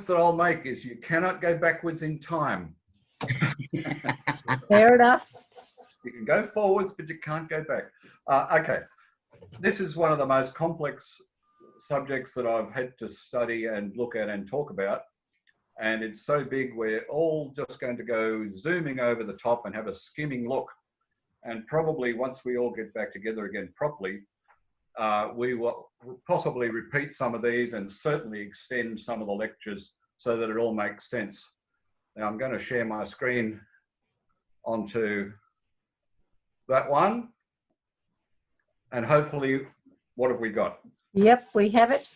that I'll make is you cannot go backwards in time. Fair enough. You can go forwards, but you can't go back. Okay, this is one of the most complex subjects that I've had to study and look at and talk about. And it's so big, we're all just going to go zooming over the top and have a skimming look. And probably once we all get back together again properly, we will possibly repeat some of these and certainly extend some of the lectures so that it all makes sense. Now I'm going to share my screen onto that one. And hopefully, what have we got? Yep, we have it.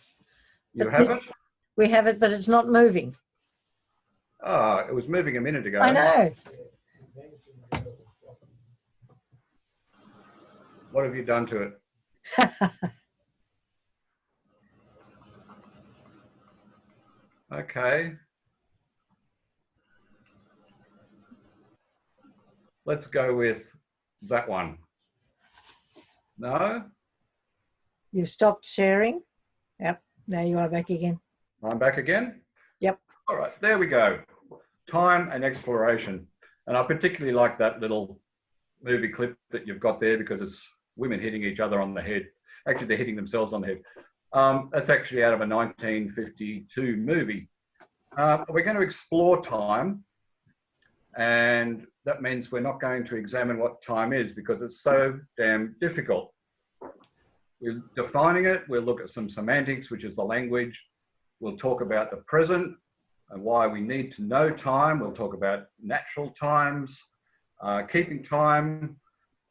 You have it? We have it, but it's not moving. Ah, it was moving a minute ago. I know. What have you done to it? Okay. Let's go with that one. No? You've stopped sharing. Yep, now you are back again. I'm back again? Yep. All right, there we go. Time and exploration. And I particularly like that little movie clip that you've got there because it's women hitting each other on the head. Actually, they're hitting themselves on the head. That's actually out of a 1952 movie. We're going to explore time, and that means we're not going to examine what time is because it's so damn difficult. We're defining it. We'll look at some semantics, which is the language. We'll talk about the present and why we need to know time. We'll talk about natural times, keeping time.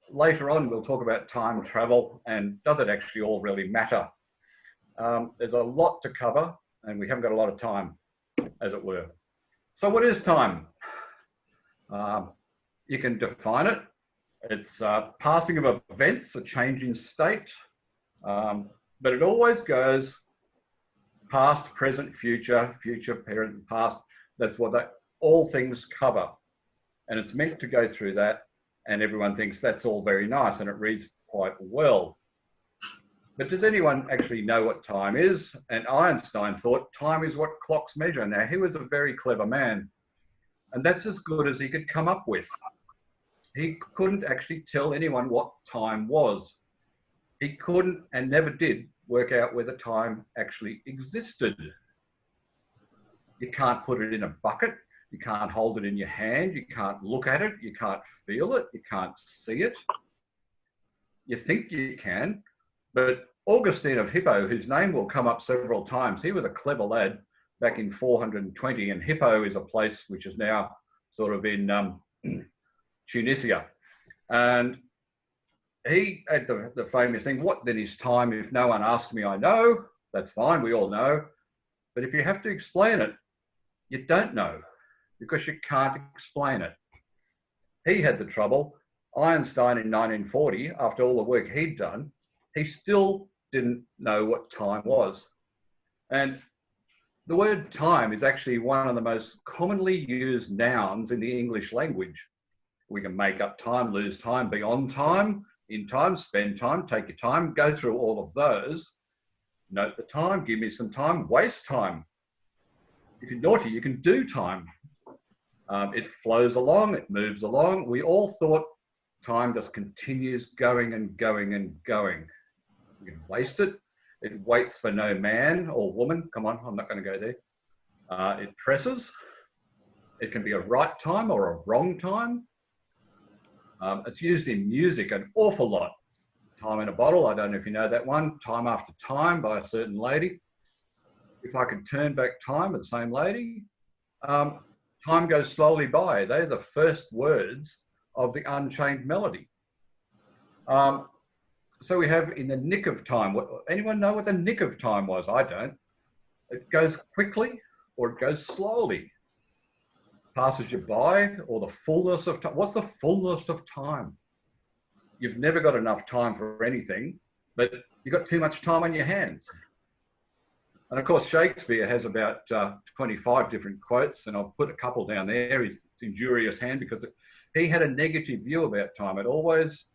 Later on, we'll talk about time travel and does it actually all really matter? There's a lot to cover and we haven't got a lot of time, as it were. So what is time? You can define it. It's passing of events, a change in state, but it always goes past, present, future, future, parent, past. That's what all things cover. And it's meant to go through that. And everyone thinks that's all very nice and it reads quite well. But does anyone actually know what time is? And Einstein thought time is what clocks measure. Now, he was a very clever man. And that's as good as he could come up with. He couldn't actually tell anyone what time was. He couldn't and never did work out whether time actually existed. You can't put it in a bucket. You can't hold it in your hand. You can't look at it. You can't feel it. You can't see it. You think you can. But Augustine of Hippo, whose name will come up several times, he was a clever lad back in 420. And Hippo is a place which is now sort of in Tunisia. And he had the famous thing, what then is time? If no one asks me, I know. That's fine. We all know. But if you have to explain it, you don't know, because you can't explain it. He had the trouble. Einstein in 1940, after all the work he'd done, he still didn't know what time was. And the word time is actually one of the most commonly used nouns in the English language. We can make up time, lose time, be on time, in time, spend time, take your time, go through all of those. Note the time, give me some time, waste time. If you're naughty, you can do time. It flows along, it moves along. We all thought time just continues going and going and going. You can waste it. It waits for no man or woman. Come on, I'm not going to go there. It presses. It can be a right time or a wrong time. It's used in music an awful lot. Time in a Bottle, I don't know if you know that one. Time After Time by a certain lady. If I could turn back time with the same lady, time goes slowly by. They're the first words of the Unchained Melody. So we have in the nick of time. Anyone know what the nick of time was? I don't. It goes quickly or it goes slowly. Passes you by, or the fullness of time. What's the fullness of time? You've never got enough time for anything, but you've got too much time on your hands. And of course, Shakespeare has about 25 different quotes, and I've put a couple down there. It's Injurious Hand, because he had a negative view about time. It always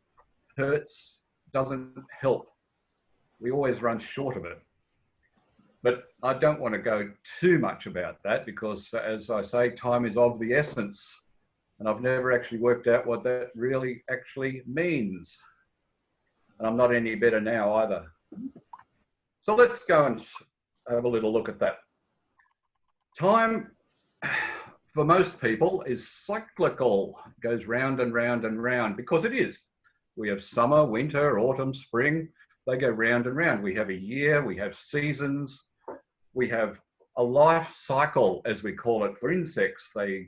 hurts, doesn't help. We always run short of it. But I don't want to go too much about that because, as I say, time is of the essence. And I've never actually worked out what that really actually means. And I'm not any better now either. So let's go and have a little look at that. Time, for most people, is cyclical. It goes round and round and round because it is. We have summer, winter, autumn, spring. They go round and round. We have a year, we have seasons, we have a life cycle, as we call it, for insects. They,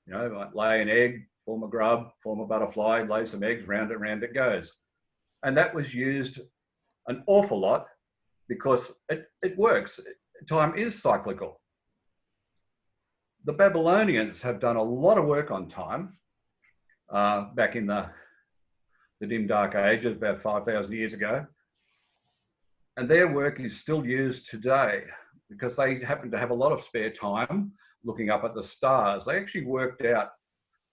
might lay an egg, form a grub, form a butterfly, lay some eggs, round and round it goes. And that was used an awful lot because it works. Time is cyclical. The Babylonians have done a lot of work on time back in the dim dark ages, about 5,000 years ago. And their work is still used today because they happen to have a lot of spare time looking up at the stars. They actually worked out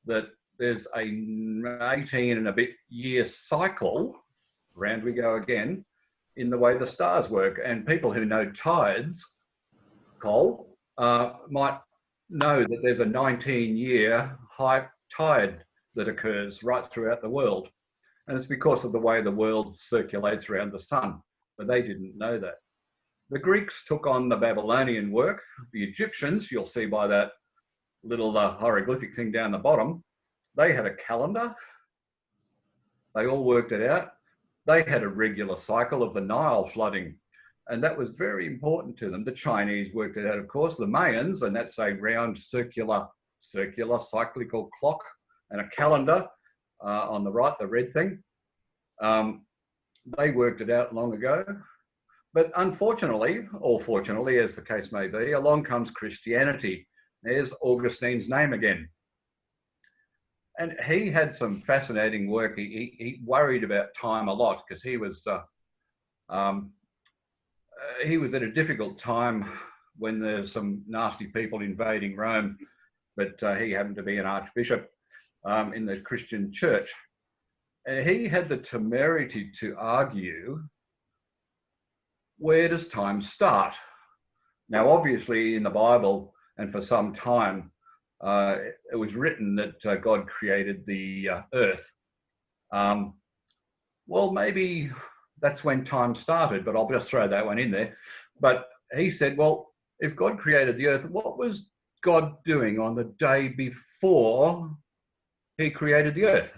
that there's a 18 and a bit year cycle, round we go again, in the way the stars work. And people who know tides, Cole, might know that there's a 19-year high tide that occurs right throughout the world. And it's because of the way the world circulates around the sun. But they didn't know that. The Greeks took on the Babylonian work. The Egyptians, you'll see by that little hieroglyphic thing down the bottom, they had a calendar. They all worked it out. They had a regular cycle of the Nile flooding, and that was very important to them. The Chinese worked it out, of course. The Mayans, and that's a round circular cyclical clock and a calendar on the right, the red thing. They worked it out long ago. But unfortunately, or fortunately, as the case may be, along comes Christianity. There's Augustine's name again. And he had some fascinating work. He worried about time a lot because he was at a difficult time when there's some nasty people invading Rome, but he happened to be an archbishop in the Christian church. He had the temerity to argue, where does time start? Now, obviously in the Bible and for some time, it was written that God created the earth. Well, maybe that's when time started, but I'll just throw that one in there. But he said, well, if God created the earth, what was God doing on the day before he created the earth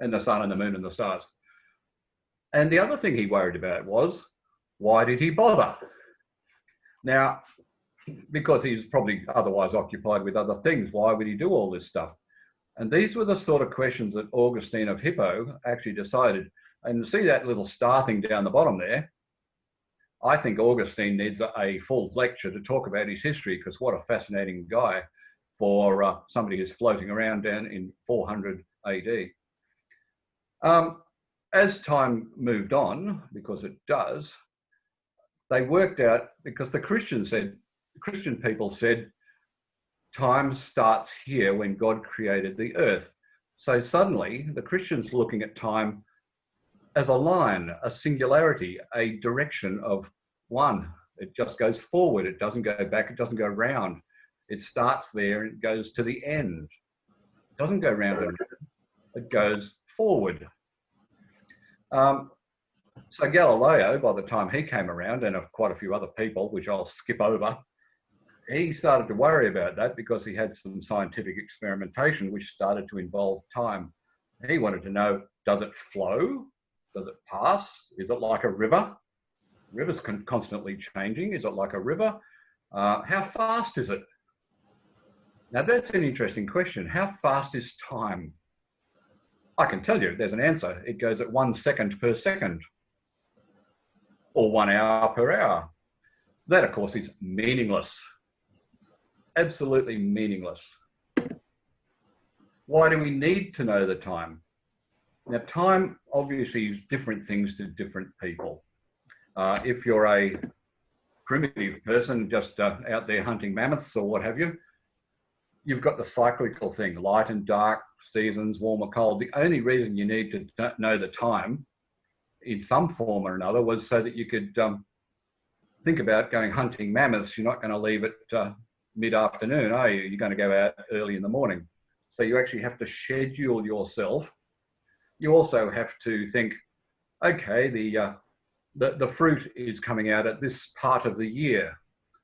and the sun and the moon and the stars? And the other thing he worried about was, why did he bother? Now, because he's probably otherwise occupied with other things, why would he do all this stuff? And these were the sort of questions that Augustine of Hippo actually decided. And see that little star thing down the bottom there? I think Augustine needs a full lecture to talk about his history, because what a fascinating guy for somebody who's floating around down in 400 AD. As time moved on, because it does, they worked out, because the Christian people said, time starts here when God created the earth. So suddenly the Christians looking at time as a line, a singularity, a direction of one. It just goes forward. It doesn't go back. It doesn't go round. It starts there and it goes to the end. It doesn't go round and round. It goes forward. So Galileo, by the time he came around, and of quite a few other people, which I'll skip over, he started to worry about that because he had some scientific experimentation which started to involve time. He wanted to know, does it flow? Does it pass? Is it like a river? Rivers constantly changing. Is it like a river? How fast is it? Now that's an interesting question. How fast is time? I can tell you, there's an answer. It goes at 1 second per second, or 1 hour per hour. That, of course, is meaningless. Absolutely meaningless. Why do we need to know the time? Now, time obviously is different things to different people. If you're a primitive person just out there hunting mammoths or what have you, you've got the cyclical thing, light and dark, seasons, warm or cold. The only reason you need to know the time in some form or another was so that you could think about going hunting mammoths, you're not going to leave at mid-afternoon, are you? You're going to go out early in the morning. So you actually have to schedule yourself. You also have to think, okay, the fruit is coming out at this part of the year,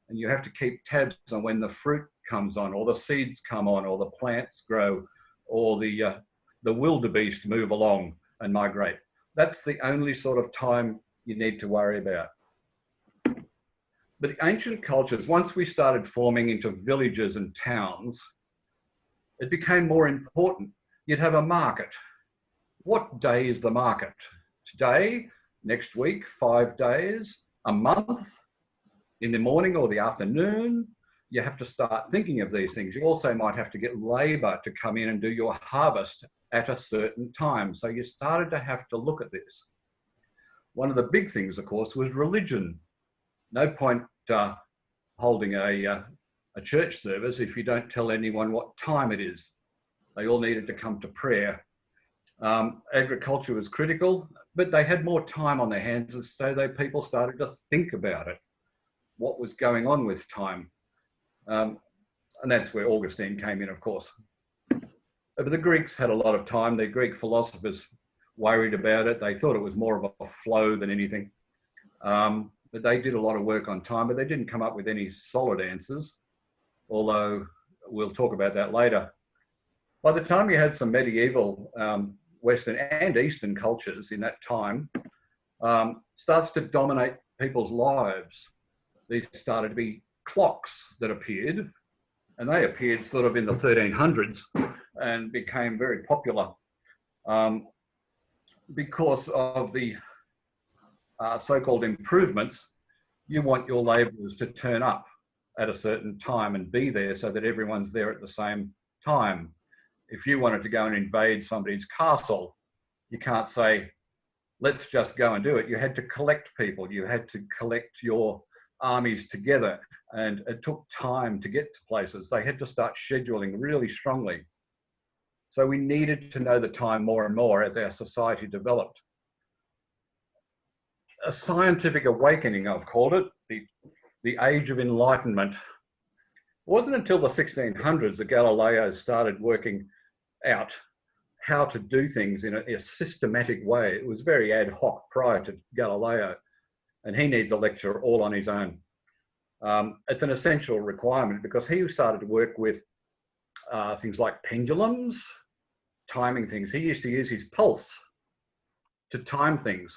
and you have to keep tabs on when the fruit comes on, or the seeds come on, or the plants grow, or the wildebeest move along and migrate. That's the only sort of time you need to worry about. But the ancient cultures, once we started forming into villages and towns, it became more important. You'd have a market. What day is the market? Today, next week, 5 days, a month, in the morning or the afternoon? You have to start thinking of these things. You also might have to get labor to come in and do your harvest at a certain time. So you started to have to look at this. One of the big things, of course, was religion. No point holding a church service if you don't tell anyone what time it is. They all needed to come to prayer. Agriculture was critical, but they had more time on their hands, and so people started to think about it, what was going on with time. And that's where Augustine came in, of course. But the Greeks had a lot of time. The Greek philosophers worried about it. They thought it was more of a flow than anything. But they did a lot of work on time, but they didn't come up with any solid answers, although we'll talk about that later. By the time you had some medieval Western and Eastern cultures in that time, starts to dominate people's lives. These started to be clocks that appeared, and they appeared sort of in the 1300s and became very popular because of the so-called improvements. You want your labourers to turn up at a certain time and be there so that everyone's there at the same time. If you wanted to go and invade somebody's castle, you can't say, let's just go and do it. You had to collect people. You had to collect your armies together, and it took time to get to places. They had to start scheduling really strongly. So we needed to know the time more and more as our society developed. A scientific awakening, I've called it, the age of enlightenment. It wasn't until the 1600s that Galileo started working out how to do things in a systematic way. It was very ad hoc prior to Galileo, and he needs a lecture all on his own. It's an essential requirement because he started to work with things like pendulums, timing things. He used to use his pulse to time things,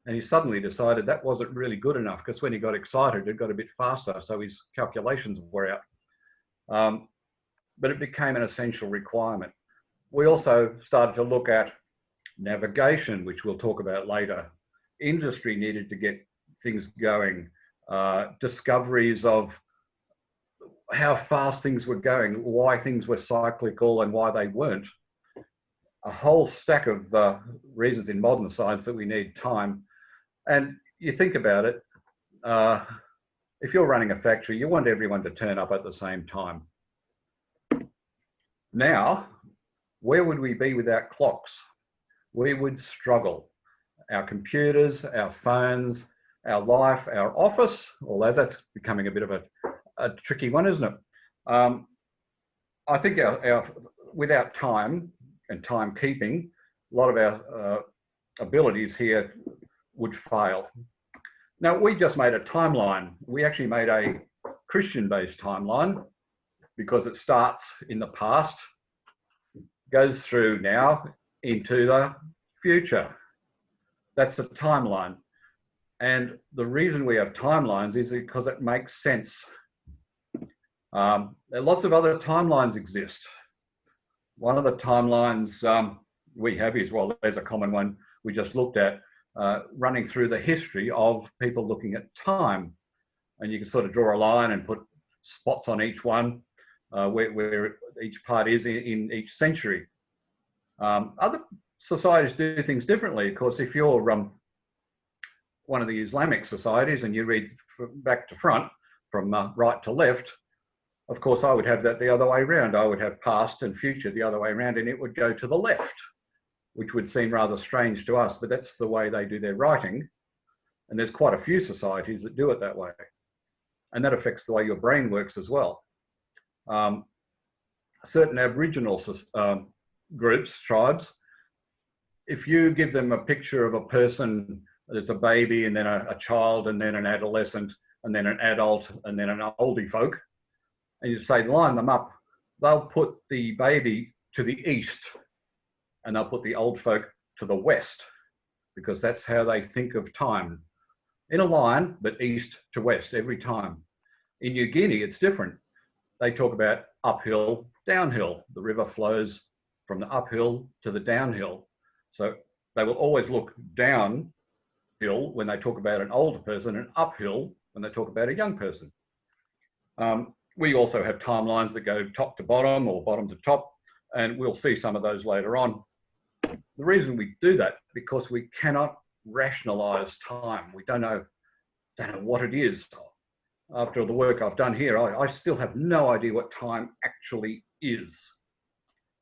and he suddenly decided that wasn't really good enough because when he got excited, it got a bit faster, so his calculations were out. But it became an essential requirement. We also started to look at navigation, which we'll talk about later. Industry needed to get things going. Discoveries of how fast things were going, why things were cyclical and why they weren't. A whole stack of reasons in modern science that we need time. And you think about it, if you're running a factory, you want everyone to turn up at the same time. Now, where would we be without clocks? We would struggle. Our computers, our phones, our life, our office, although that's becoming a bit of a tricky one, isn't it? I think without time and timekeeping, a lot of our abilities here would fail. Now, we just made a timeline. We actually made a Christian-based timeline because it starts in the past, goes through now into the future. That's the timeline. And the reason we have timelines is because it makes sense. Lots of other timelines exist. One of the timelines we have is, well, there's a common one we just looked at, running through the history of people looking at time. And you can sort of draw a line and put spots on each one, where each part is in each century. Other societies do things differently. Of course, if you're one of the Islamic societies and you read back to front, from right to left, of course, I would have that the other way around. I would have past and future the other way around, and it would go to the left, which would seem rather strange to us, but that's the way they do their writing. And there's quite a few societies that do it that way. And that affects the way your brain works as well. Certain Aboriginal groups, tribes, if you give them a picture of a person, there's a baby and then a child and then an adolescent and then an adult and then an oldie folk, and you say line them up, they'll put the baby to the east and they'll put the old folk to the west, because that's how they think of time. In a line, but east to west every time. In New Guinea, it's different. They talk about uphill, downhill. The river flows from the uphill to the downhill. So they will always look downhill when they talk about an older person and uphill when they talk about a young person. We also have timelines that go top to bottom or bottom to top, and we'll see some of those later on. The reason we do that, because we cannot rationalize time. We don't know what it is. After the work I've done here, I still have no idea what time actually is.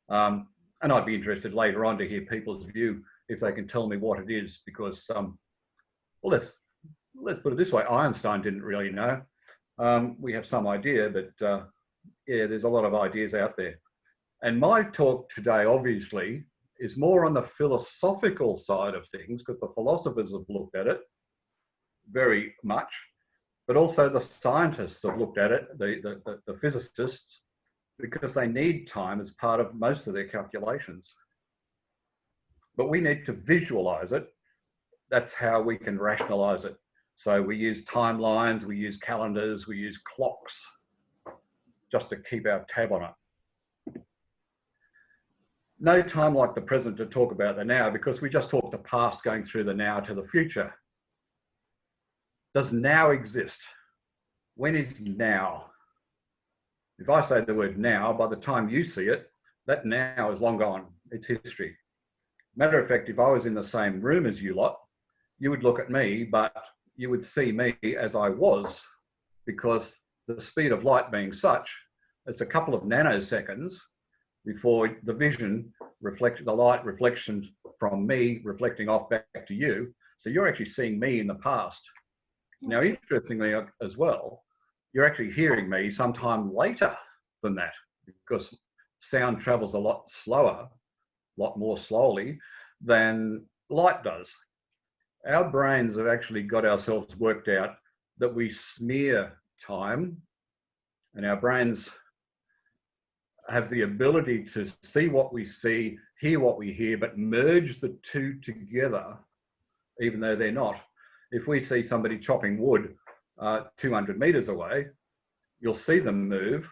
And I'd be interested later on to hear people's view if they can tell me what it is, because, well, let's put it this way, Einstein didn't really know. We have some idea, but yeah, there's a lot of ideas out there. And my talk today, obviously, is more on the philosophical side of things, because the philosophers have looked at it very much, but also the scientists have looked at it, the physicists, because they need time as part of most of their calculations. But we need to visualize it. That's how we can rationalize it. So we use timelines, we use calendars, we use clocks, just to keep our tab on it. No time like the present to talk about the now, because we just talk the past going through the now to the future. Does now exist? When is now? If I say the word now, by the time you see it, that now is long gone. It's history. Matter of fact, if I was in the same room as you lot, you would look at me, but you would see me as I was, because the speed of light being such, it's a couple of nanoseconds before the vision reflects the light reflection from me reflecting off back to you. So you're actually seeing me in the past. Now, interestingly as well, you're actually hearing me sometime later than that, because sound travels a lot slower, a lot more slowly than light does. Our brains have actually got ourselves worked out that we smear time, and our brains have the ability to see what we see, hear what we hear, but merge the two together, even though they're not. If we see somebody chopping wood 200 meters away, you'll see them move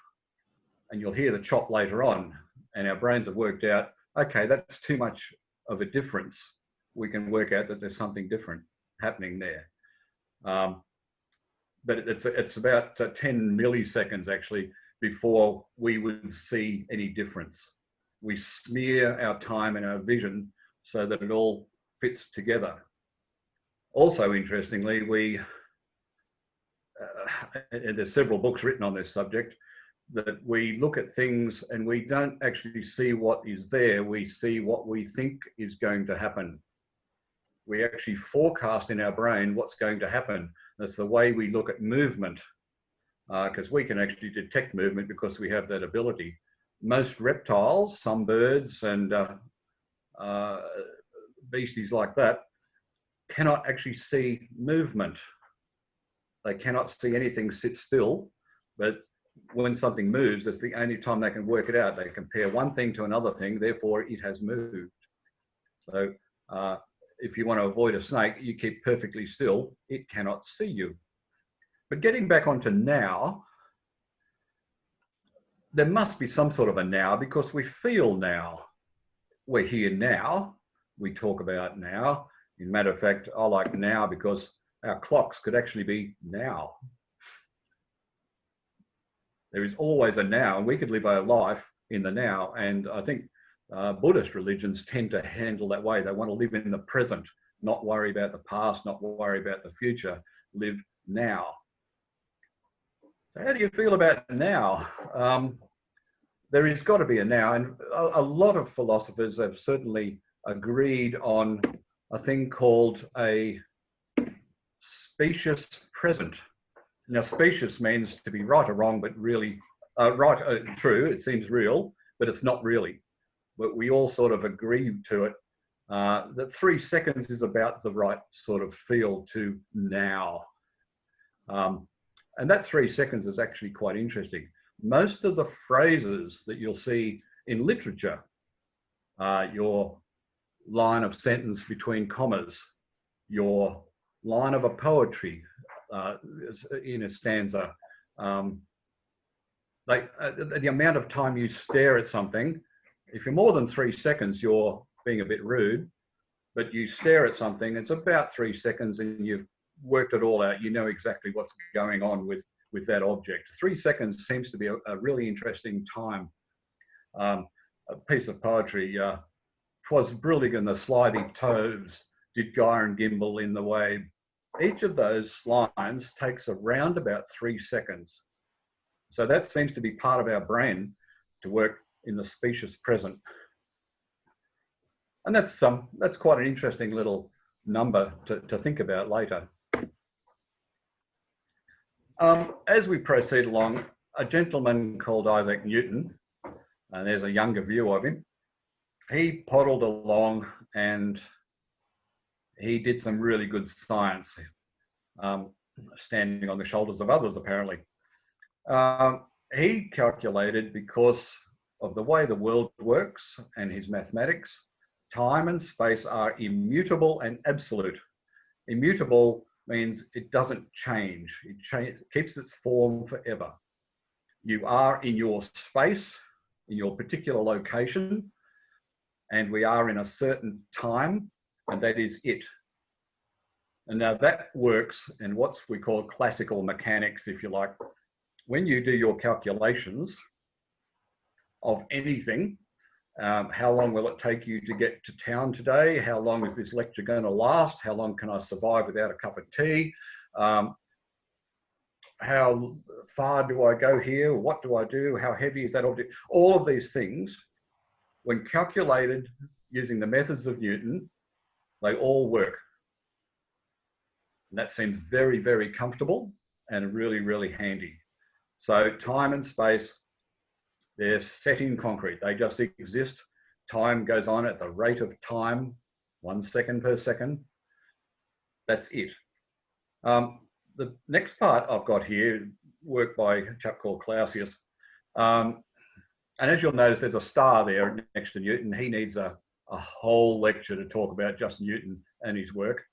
and you'll hear the chop later on. And our brains have worked out, okay, that's too much of a difference. We can work out that there's something different happening there. But it's about 10 milliseconds actually before we would see any difference. We smear our time and our vision so that it all fits together. Also, interestingly, and there's several books written on this subject, that we look at things and we don't actually see what is there, we see what we think is going to happen. We actually forecast in our brain what's going to happen. That's the way we look at movement, because we can actually detect movement because we have that ability. Most reptiles, some birds and beasties like that, cannot actually see movement. They cannot see anything sit still, but when something moves, that's the only time they can work it out. They compare one thing to another thing, therefore it has moved. So if you want to avoid a snake, you keep perfectly still, it cannot see you. But getting back onto now, there must be some sort of a now, because we feel now. We're here now, we talk about now. In matter of fact, I like now because our clocks could actually be now. There is always a now, and we could live our life in the now. And I think Buddhist religions tend to handle that way. They want to live in the present, not worry about the past, not worry about the future, live now. So how do you feel about now? There has got to be a now, and a lot of philosophers have certainly agreed on a thing called a specious present. Now, specious means to be right or wrong, but really true. It seems real, but it's not really. But we all sort of agree to it, that 3 seconds is about the right sort of feel to now. And that 3 seconds is actually quite interesting. Most of the phrases that you'll see in literature, your line of sentence between commas, your line of a poetry in a stanza, the amount of time you stare at something, if you're more than 3 seconds, you're being a bit rude, but you stare at something, it's about 3 seconds and you've worked it all out. You know exactly what's going on with that object. 3 seconds seems to be a really interesting time. A piece of poetry, "'Twas brillig and the slithy toves did gyre and gimble in the wave." Each of those lines takes around about 3 seconds. So that seems to be part of our brain to work in the specious present. And that's quite an interesting little number to think about later. As we proceed along, a gentleman called Isaac Newton, and there's a younger view of him, he poddled along and he did some really good science, standing on the shoulders of others, apparently. He calculated, because of the way the world works and his mathematics, time and space are immutable and absolute. Immutable means it doesn't change. It keeps its form forever. You are in your space, in your particular location, and we are in a certain time, and that is it. And now that works in what we call classical mechanics, if you like. When you do your calculations of anything, how long will it take you to get to town today? How long is this lecture going to last? How long can I survive without a cup of tea? How far do I go here? What do I do? How heavy is that object? All of these things, when calculated using the methods of Newton, they all work. And that seems very, very comfortable and really, really handy. So time and space, they're set in concrete. They just exist. Time goes on at the rate of time, 1 second per second. That's it. The next part I've got here, work by a chap called Clausius. And as you'll notice, there's a star there next to Newton. He needs a whole lecture to talk about just Newton and his work.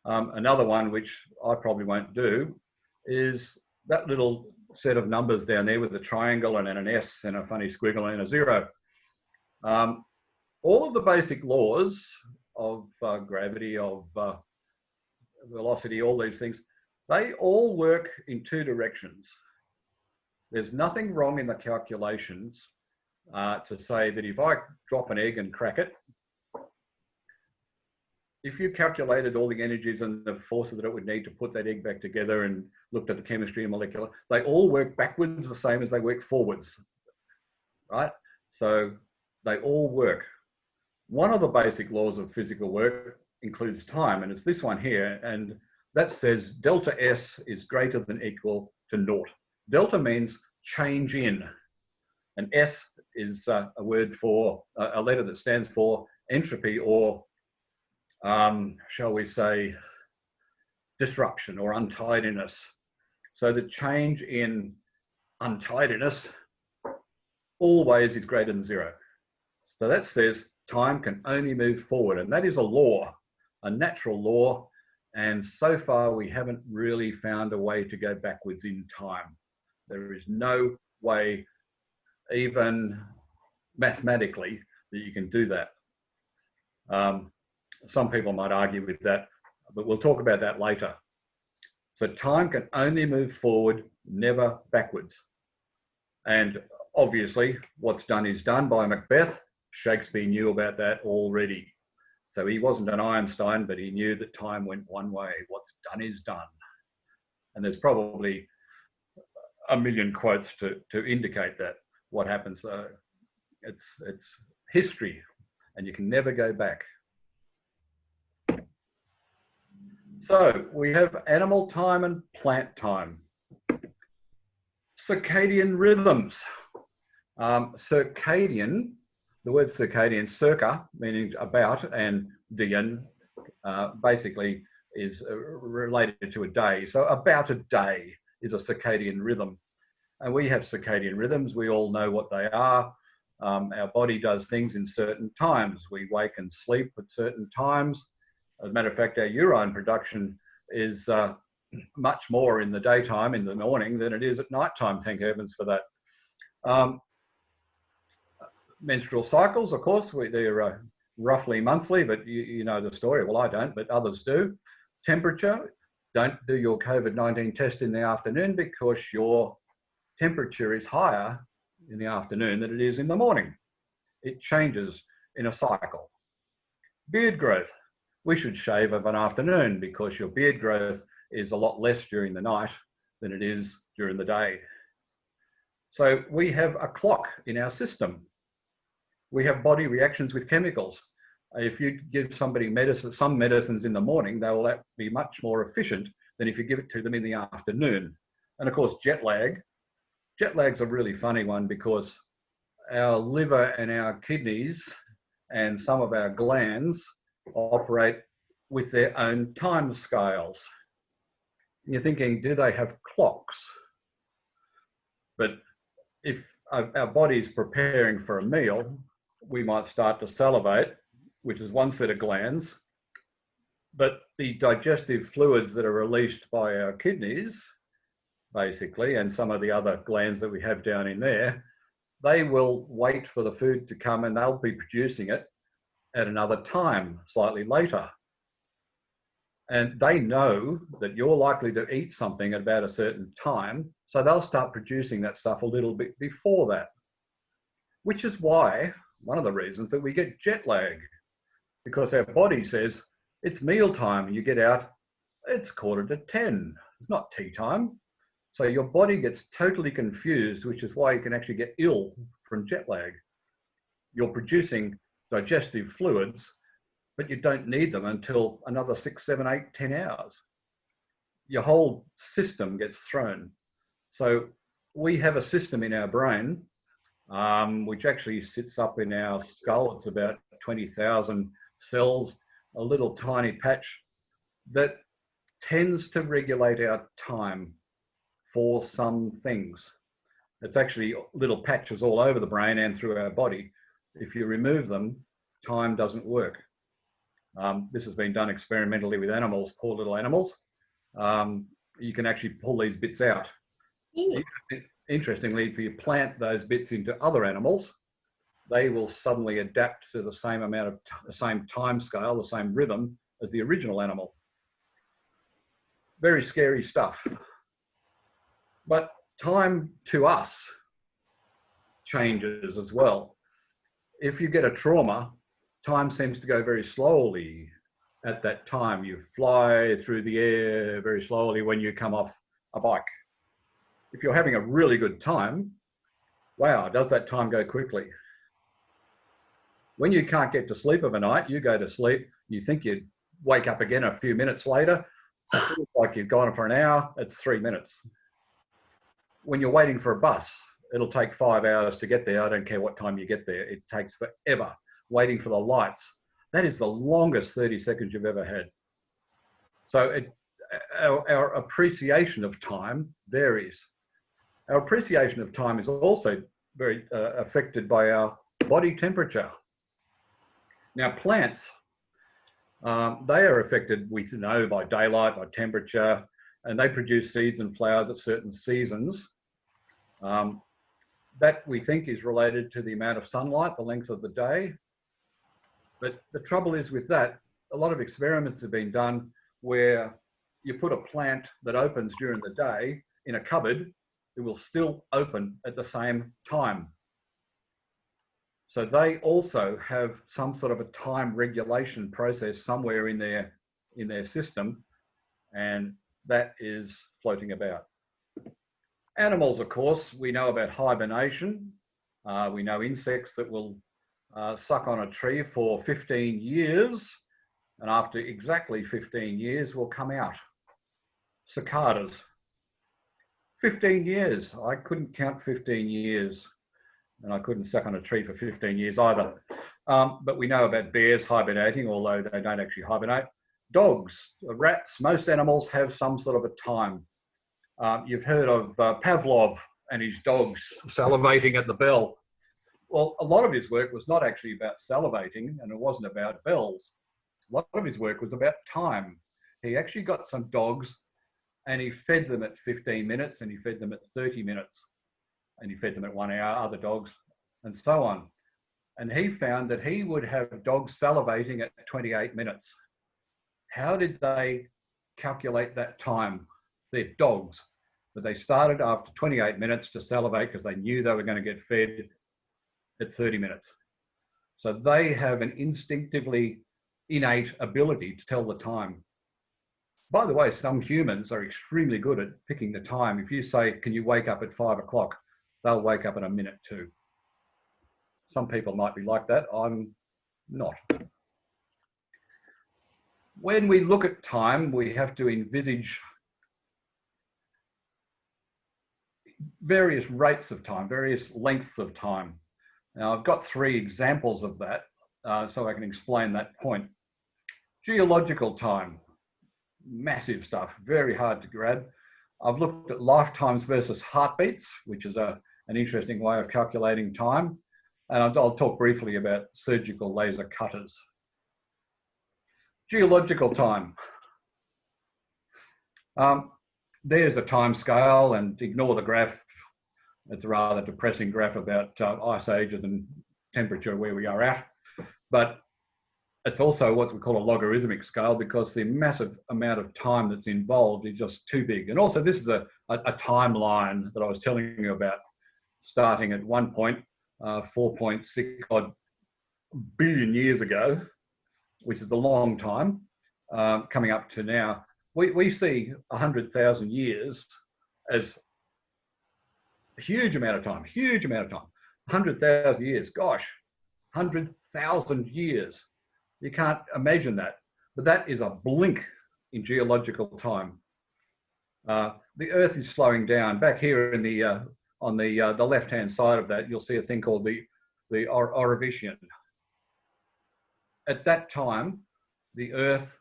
Another one, which I probably won't do, is that little set of numbers down there with a triangle and an S and a funny squiggle and a 0. All of the basic laws of gravity, of velocity, all these things, they all work in 2 directions. There's nothing wrong in the calculations to say that if I drop an egg and crack it, if you calculated all the energies and the forces that it would need to put that egg back together and looked at the chemistry and molecular, they all work backwards the same as they work forwards, right? So they all work. One of the basic laws of physical work includes time, and it's this one here, and that says delta S is greater than equal to 0. Delta means change in, and S is a word for, a letter that stands for entropy, or shall we say, disruption or untidiness. So the change in untidiness always is greater than 0. So that says time can only move forward, and that is a law, a natural law, and so far we haven't really found a way to go backwards in time. There is no way, even mathematically, that you can do that. Some people might argue with that, but we'll talk about that later. So time can only move forward, never backwards. And obviously, what's done is done by Macbeth. Shakespeare knew about that already. So he wasn't an Einstein, but he knew that time went one way. What's done is done. And there's probably a million quotes to indicate that, what happens. It's history, and you can never go back. So we have animal time and plant time. Circadian rhythms. Circadian, the word circadian, circa, meaning about, and dian, basically is related to a day. So about a day is a circadian rhythm. And we have circadian rhythms. We all know what they are. Our body does things in certain times. We wake and sleep at certain times. As a matter of fact, our urine production is much more in the daytime, in the morning, than it is at nighttime. Thank heavens for that. Menstrual cycles, of course, they're roughly monthly, but you know the story. Well, I don't, but others do. Temperature, don't do your COVID-19 test in the afternoon because your temperature is higher in the afternoon than it is in the morning. It changes in a cycle. Beard growth, we should shave of an afternoon because your beard growth is a lot less during the night than it is during the day. So we have a clock in our system. We have body reactions with chemicals. If you give somebody medicine, some medicines in the morning, they will be much more efficient than if you give it to them in the afternoon. And of course, jet lag. Jet lag's a really funny one because our liver and our kidneys and some of our glands operate with their own time scales. And you're thinking, do they have clocks? But if our body's preparing for a meal, we might start to salivate, which is one set of glands, but the digestive fluids that are released by our kidneys, basically, and some of the other glands that we have down in there, they will wait for the food to come and they'll be producing it at another time, slightly later. And they know that you're likely to eat something at about a certain time, so they'll start producing that stuff a little bit before that, which is why, one of the reasons that we get jet lag, because our body says, it's mealtime, and you get out, it's 10:15, it's not tea time. So your body gets totally confused, which is why you can actually get ill from jet lag. You're producing digestive fluids, but you don't need them until another 6, 7, 8, 10 hours. Your whole system gets thrown. So we have a system in our brain, which actually sits up in our skull. It's about 20,000 cells, a little tiny patch that tends to regulate our time for some things. It's actually little patches all over the brain and through our body. If you remove them, time doesn't work. This has been done experimentally with animals, poor little animals. You can actually pull these bits out. Interestingly, if you plant those bits into other animals, they will suddenly adapt to the same amount of the same time scale, the same rhythm as the original animal. Very scary stuff. But time to us changes as well. If you get a trauma, time seems to go very slowly at that time. You fly through the air very slowly when you come off a bike. If you're having a really good time, wow, does that time go quickly? When you can't get to sleep of a night, you go to sleep, you think you'd wake up again a few minutes later, it feels like you've gone for an hour, it's 3 minutes. When you're waiting for a bus, it'll take 5 hours to get there. I don't care what time you get there. It takes forever. Waiting for the lights, that is the longest 30 seconds you've ever had. So our appreciation of time varies. Our appreciation of time is also very affected by our body temperature. Now plants, they are affected, we know, by daylight, by temperature, and they produce seeds and flowers at certain seasons. That we think is related to the amount of sunlight, the length of the day. But the trouble is with that, a lot of experiments have been done where you put a plant that opens during the day in a cupboard, it will still open at the same time. So they also have some sort of a time regulation process somewhere in their system, and that is floating about. Animals, of course, we know about hibernation. We know insects that will suck on a tree for 15 years and after exactly 15 years will come out. Cicadas. 15 years. I couldn't count 15 years, and I couldn't suck on a tree for 15 years either. But we know about bears hibernating, although they don't actually hibernate. Dogs, rats, most animals have some sort of a time. You've heard of Pavlov and his dogs salivating at the bell. Well, a lot of his work was not actually about salivating, and it wasn't about bells. A lot of his work was about time. He actually got some dogs and he fed them at 15 minutes, and he fed them at 30 minutes, and he fed them at 1 hour, other dogs, and so on. And he found that he would have dogs salivating at 28 minutes. How did they calculate that time? They're dogs, but they started after 28 minutes to salivate because they knew they were going to get fed at 30 minutes. So they have an instinctively innate ability to tell the time. By the way, some humans are extremely good at picking the time. If you say, can you wake up at 5 o'clock? They'll wake up in a minute too. Some people might be like that. I'm not. When we look at time, we have to envisage various rates of time, various lengths of time. Now, I've got 3 examples of that, so I can explain that point. Geological time, massive stuff, very hard to grab. I've looked at lifetimes versus heartbeats, which is an interesting way of calculating time. And I'll talk briefly about surgical laser cutters. Geological time. There's a time scale, and ignore the graph. It's a rather depressing graph about ice ages and temperature where we are at. But it's also what we call a logarithmic scale, because the massive amount of time that's involved is just too big. And also this is a timeline that I was telling you about, starting at one point, 4.6 odd billion years ago, which is a long time, coming up to now. We see 100,000 years as a huge amount of time, 100,000 years, gosh, 100,000 years. You can't imagine that, but that is a blink in geological time. The Earth is slowing down. Back here in the on the left-hand side of that, you'll see a thing called the Ordovician. At that time, the Earth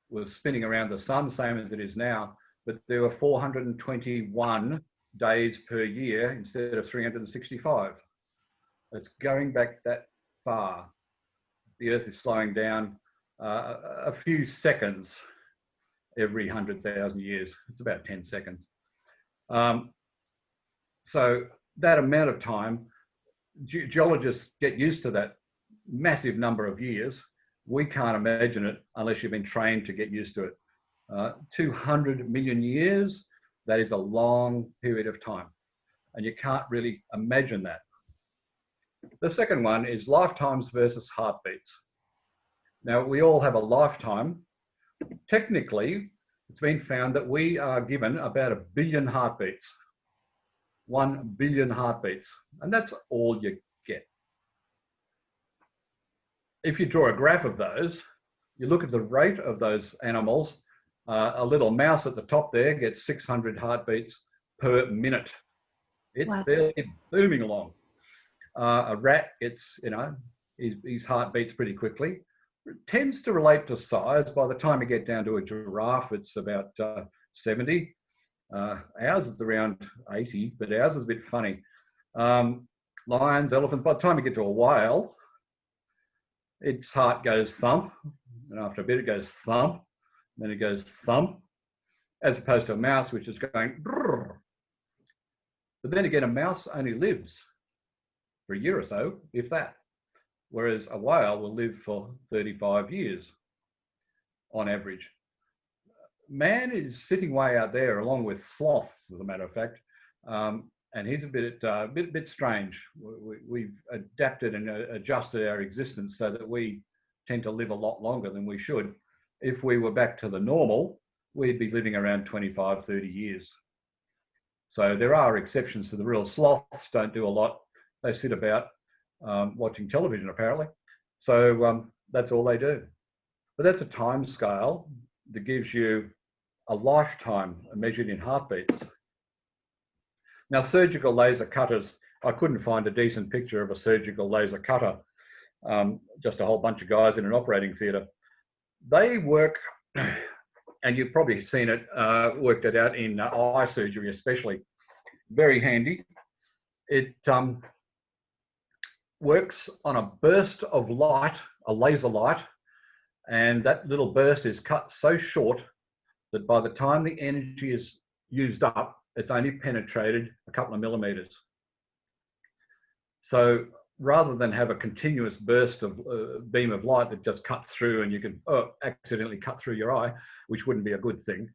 was spinning around the sun, same as it is now, but there were 421 days per year instead of 365. It's going back that far. The Earth is slowing down a few seconds every 100,000 years. It's about 10 seconds. So that amount of time, geologists get used to that massive number of years. We can't imagine it unless you've been trained to get used to it. 200 million years, that is a long period of time. And you can't really imagine that. The second one is lifetimes versus heartbeats. Now, we all have a lifetime. Technically, it's been found that we are given about 1 billion heartbeats. 1 billion heartbeats. And that's all you get. If you draw a graph of those, you look at the rate of those animals. A little mouse at the top there gets 600 heartbeats per minute. It's fairly booming along. A rat gets, his heart beats pretty quickly. It tends to relate to size. By the time you get down to a giraffe, it's about 70. Ours is around 80, but ours is a bit funny. Lions, elephants, by the time you get to a whale, its heart goes thump, and after a bit it goes thump, then it goes thump, as opposed to a mouse, which is going brrr. But then again, a mouse only lives for a year or so, if that. Whereas a whale will live for 35 years on average. Man is sitting way out there along with sloths, as a matter of fact, and he's a bit strange. We've adapted and adjusted our existence so that we tend to live a lot longer than we should. If we were back to the normal, we'd be living around 25, 30 years. So there are exceptions to the rule. Sloths don't do a lot. They sit about watching television, apparently. So that's all they do. But that's a time scale that gives you a lifetime measured in heartbeats. Now, surgical laser cutters, I couldn't find a decent picture of a surgical laser cutter, just a whole bunch of guys in an operating theatre. They work, and you've probably seen it, worked it out in eye surgery especially, very handy. It works on a burst of light, a laser light, and that little burst is cut so short that by the time the energy is used up, it's only penetrated a couple of millimeters. So rather than have a continuous burst of beam of light that just cuts through and you can accidentally cut through your eye, which wouldn't be a good thing,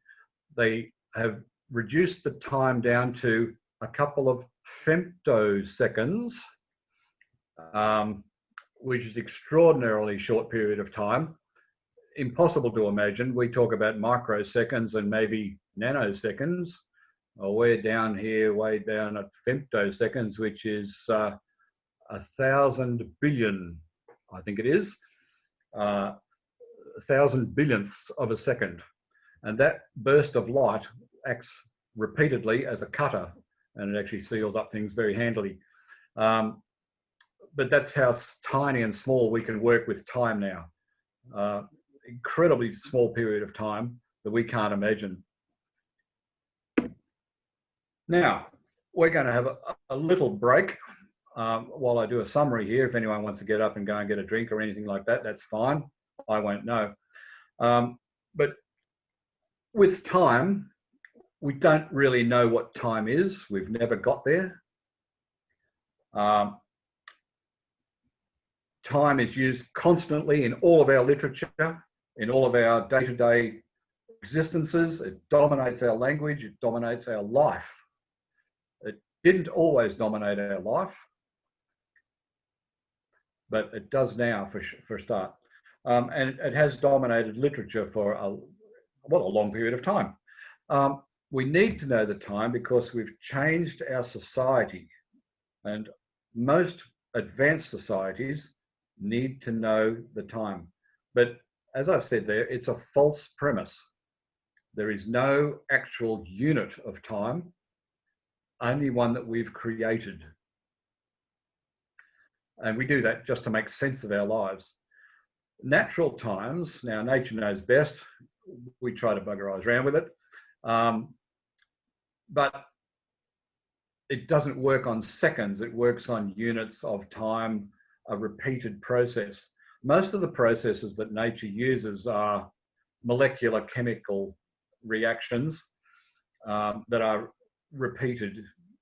they have reduced the time down to a couple of femtoseconds, which is extraordinarily short period of time. Impossible to imagine. We talk about microseconds and maybe nanoseconds. Well, we're down here, way down at femtoseconds, which is 1,000 billion, I think it is, 1,000 billionths of a second. And that burst of light acts repeatedly as a cutter, and it actually seals up things very handily. But that's how tiny and small we can work with time now. Incredibly small period of time that we can't imagine. Now, we're going to have a little break while I do a summary here. If anyone wants to get up and go and get a drink or anything like that, that's fine. I won't know. But with time, we don't really know what time is. We've never got there. Time is used constantly in all of our literature, in all of our day-to-day existences. It dominates our language, it dominates our life. It didn't always dominate our life, but it does now for a start. And it has dominated literature for a long period of time. We need to know the time because we've changed our society, and most advanced societies need to know the time. But as I've said there, it's a false premise. There is no actual unit of time, only one that we've created. And we do that just to make sense of our lives. Natural times, now nature knows best. We try to bugger eyes around with it. But it doesn't work on seconds, it works on units of time, a repeated process. Most of the processes that nature uses are molecular chemical reactions that are repeated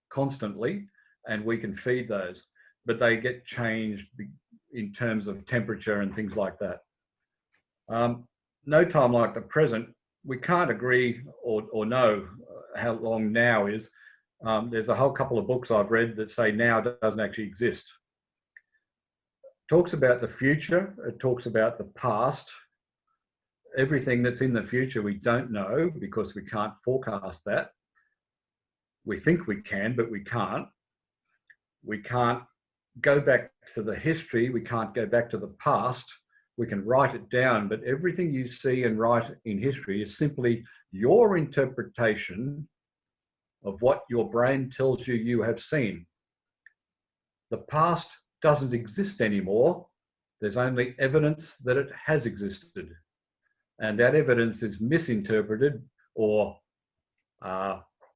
constantly, and we can feed those, but they get changed in terms of temperature and things like that. No time like the present, we can't agree or know how long now is. There's a whole couple of books I've read that say now doesn't actually exist. It talks about the future, it talks about the past. Everything that's in the future we don't know because we can't forecast that. We think we can, but we can't. We can't go back to the history, we can't go back to the past. We can write it down, but everything you see and write in history is simply your interpretation of what your brain tells you you have seen. The past doesn't exist anymore. There's only evidence that it has existed. And that evidence is misinterpreted or,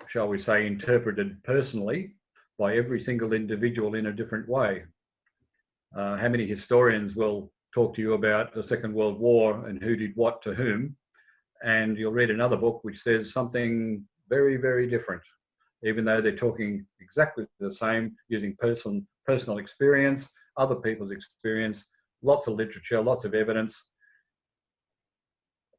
shall we say, interpreted personally by every single individual in a different way. How many historians will talk to you about the Second World War and who did what to whom, and you'll read another book which says something very, very different, even though they're talking exactly the same, using personal experience, other people's experience, lots of literature, lots of evidence.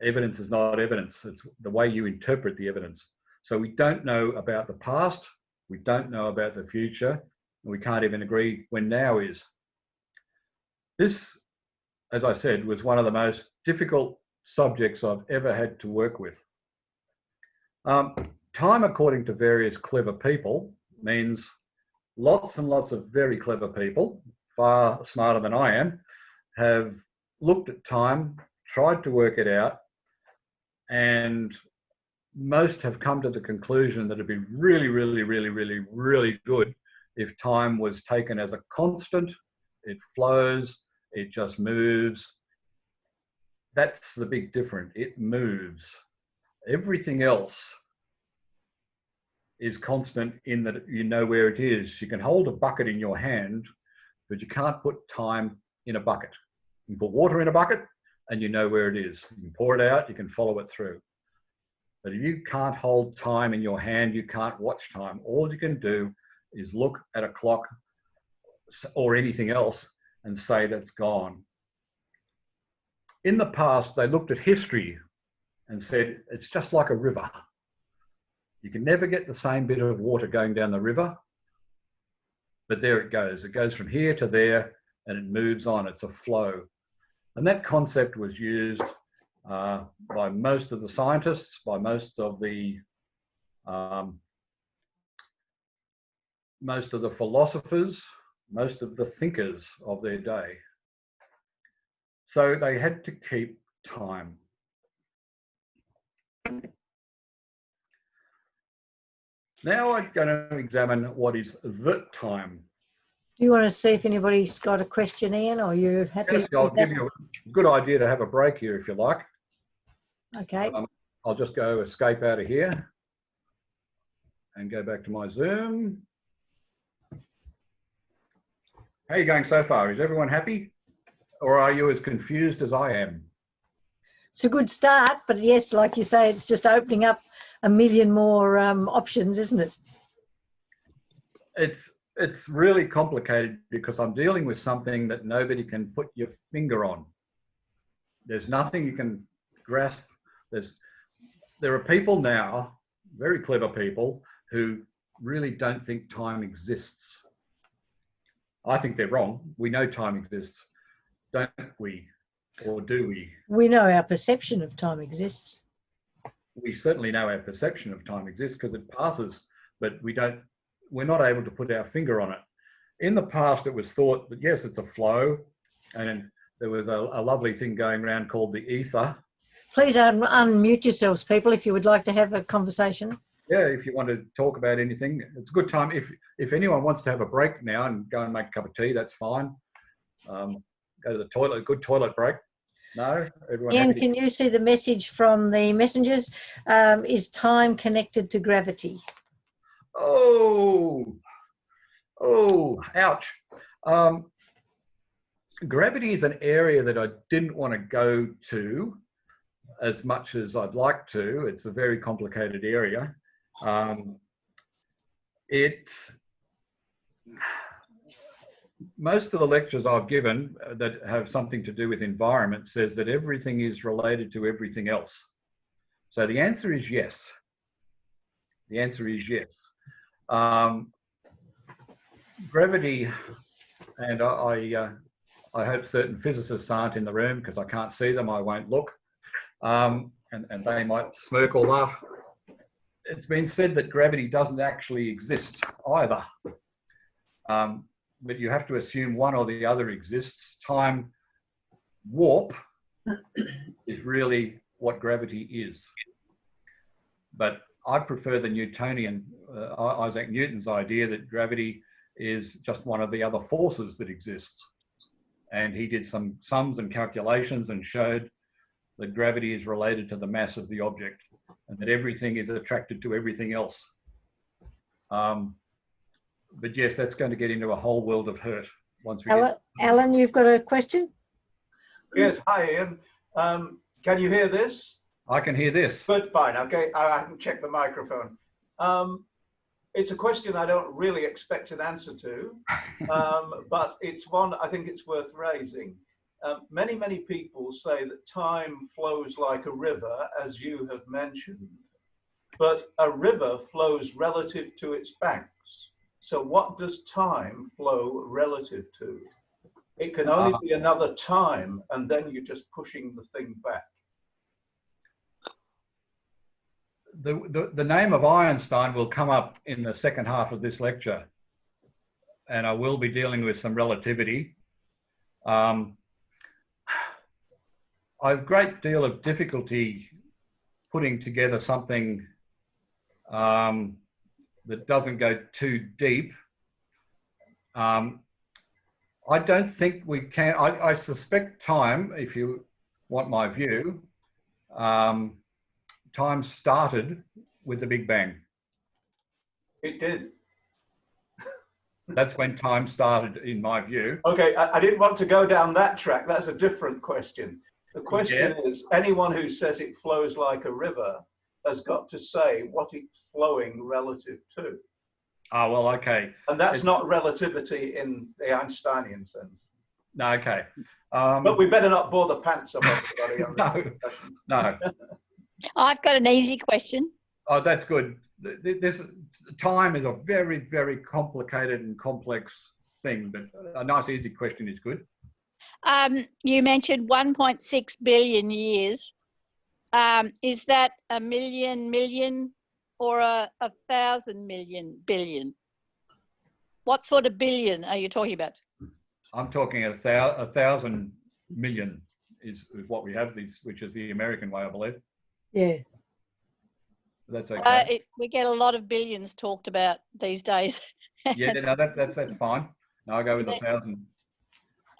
Evidence is not evidence. It's the way you interpret the evidence. So we don't know about the past, we don't know about the future, and we can't even agree when now is. This, as I said, was one of the most difficult subjects I've ever had to work with. Time, according to various clever people, means lots and lots of very clever people, far smarter than I am, have looked at time, tried to work it out, and most have come to the conclusion that it'd be really, really, really, really, really good if time was taken as a constant. It flows, it just moves. That's the big difference. It moves. Everything else is constant in that you know where it is. You can hold a bucket in your hand, but you can't put time in a bucket. You can put water in a bucket and you know where it is. You can pour it out, you can follow it through. But if you can't hold time in your hand, you can't watch time. All you can do is look at a clock or anything else and say that's gone. In the past, they looked at history and said, it's just like a river. You can never get the same bit of water going down the river, but there it goes. It goes from here to there and it moves on. It's a flow. And that concept was used by most of the scientists, by most of the philosophers, most of the thinkers of their day. So they had to keep time. Now I'm going to examine what is the time. Do you want to see if anybody's got a question, Ian, or you're happy? Yes, I'll give you a good idea to have a break here if you like. Okay. I'll just go escape out of here and go back to my Zoom. How are you going so far? Is everyone happy? Or are you as confused as I am? It's a good start, but yes, like you say, it's just opening up a million more options, isn't it? It's really complicated because I'm dealing with something that nobody can put your finger on. There's nothing you can grasp. There are people now, very clever people, who really don't think time exists. I think they're wrong. We know time exists, don't we? Or do we? We know our perception of time exists. We certainly know our perception of time exists because it passes, but we're not able to put our finger on it. In the past, it was thought that, yes, it's a flow. And there was a lovely thing going around called the ether. Please unmute yourselves, people, if you would like to have a conversation. Yeah, if you want to talk about anything, it's a good time. If anyone wants to have a break now and go and make a cup of tea, that's fine. Go to the toilet, a good toilet break. No? Everyone Ian, happy? can you see the message from the messengers? Is time connected to gravity? Oh, ouch. Gravity is an area that I didn't want to go to as much as I'd like to. It's a very complicated area. Most of the lectures I've given that have something to do with environment says that everything is related to everything else. So the answer is yes. The answer is yes. Gravity, and I hope certain physicists aren't in the room because I can't see them, I won't look, and they might smirk or laugh. It's been said that gravity doesn't actually exist either. But you have to assume one or the other exists. Time warp is really what gravity is. But I prefer the Newtonian, Isaac Newton's idea that gravity is just one of the other forces that exists. And he did some sums and calculations and showed that gravity is related to the mass of the object and that everything is attracted to everything else. But yes, that's going to get into a whole world of hurt once we get... Alan, you've got a question? Yes, hi Ian. Can you hear this? I can hear this. Good, fine, okay. I can check the microphone. It's a question I don't really expect an answer to, but it's one I think it's worth raising. Many people say that time flows like a river, as you have mentioned, but a river flows relative to its banks. So what does time flow relative to? It can only be another time, and then you're just pushing the thing back. The name of Einstein will come up in the second half of this lecture, and I will be dealing with some relativity. I've a great deal of difficulty putting together something that doesn't go too deep. I don't think we can. I suspect time, if you want my view, time started with the Big Bang. It did. That's when time started, in my view. Okay, I didn't want to go down that track. That's a different question. The question Yes. is, anyone who says it flows like a river has got to say what it's flowing relative to. Oh, well, okay. And that's not relativity in the Einsteinian sense. No, okay. But we better not bore the pants off everybody on this discussion. No. I've got an easy question. Oh, that's good. This time is a very, very complicated and complex thing, but a nice, easy question is good. You mentioned 1.6 billion years. Is that a million or a 1,000 million billion? What sort of billion are you talking about? I'm talking 1,000 million is what we have, which is the American way, I believe. Yeah. That's okay. We get a lot of billions talked about these days. Yeah, no, that's fine. No, I'll go with 1,000.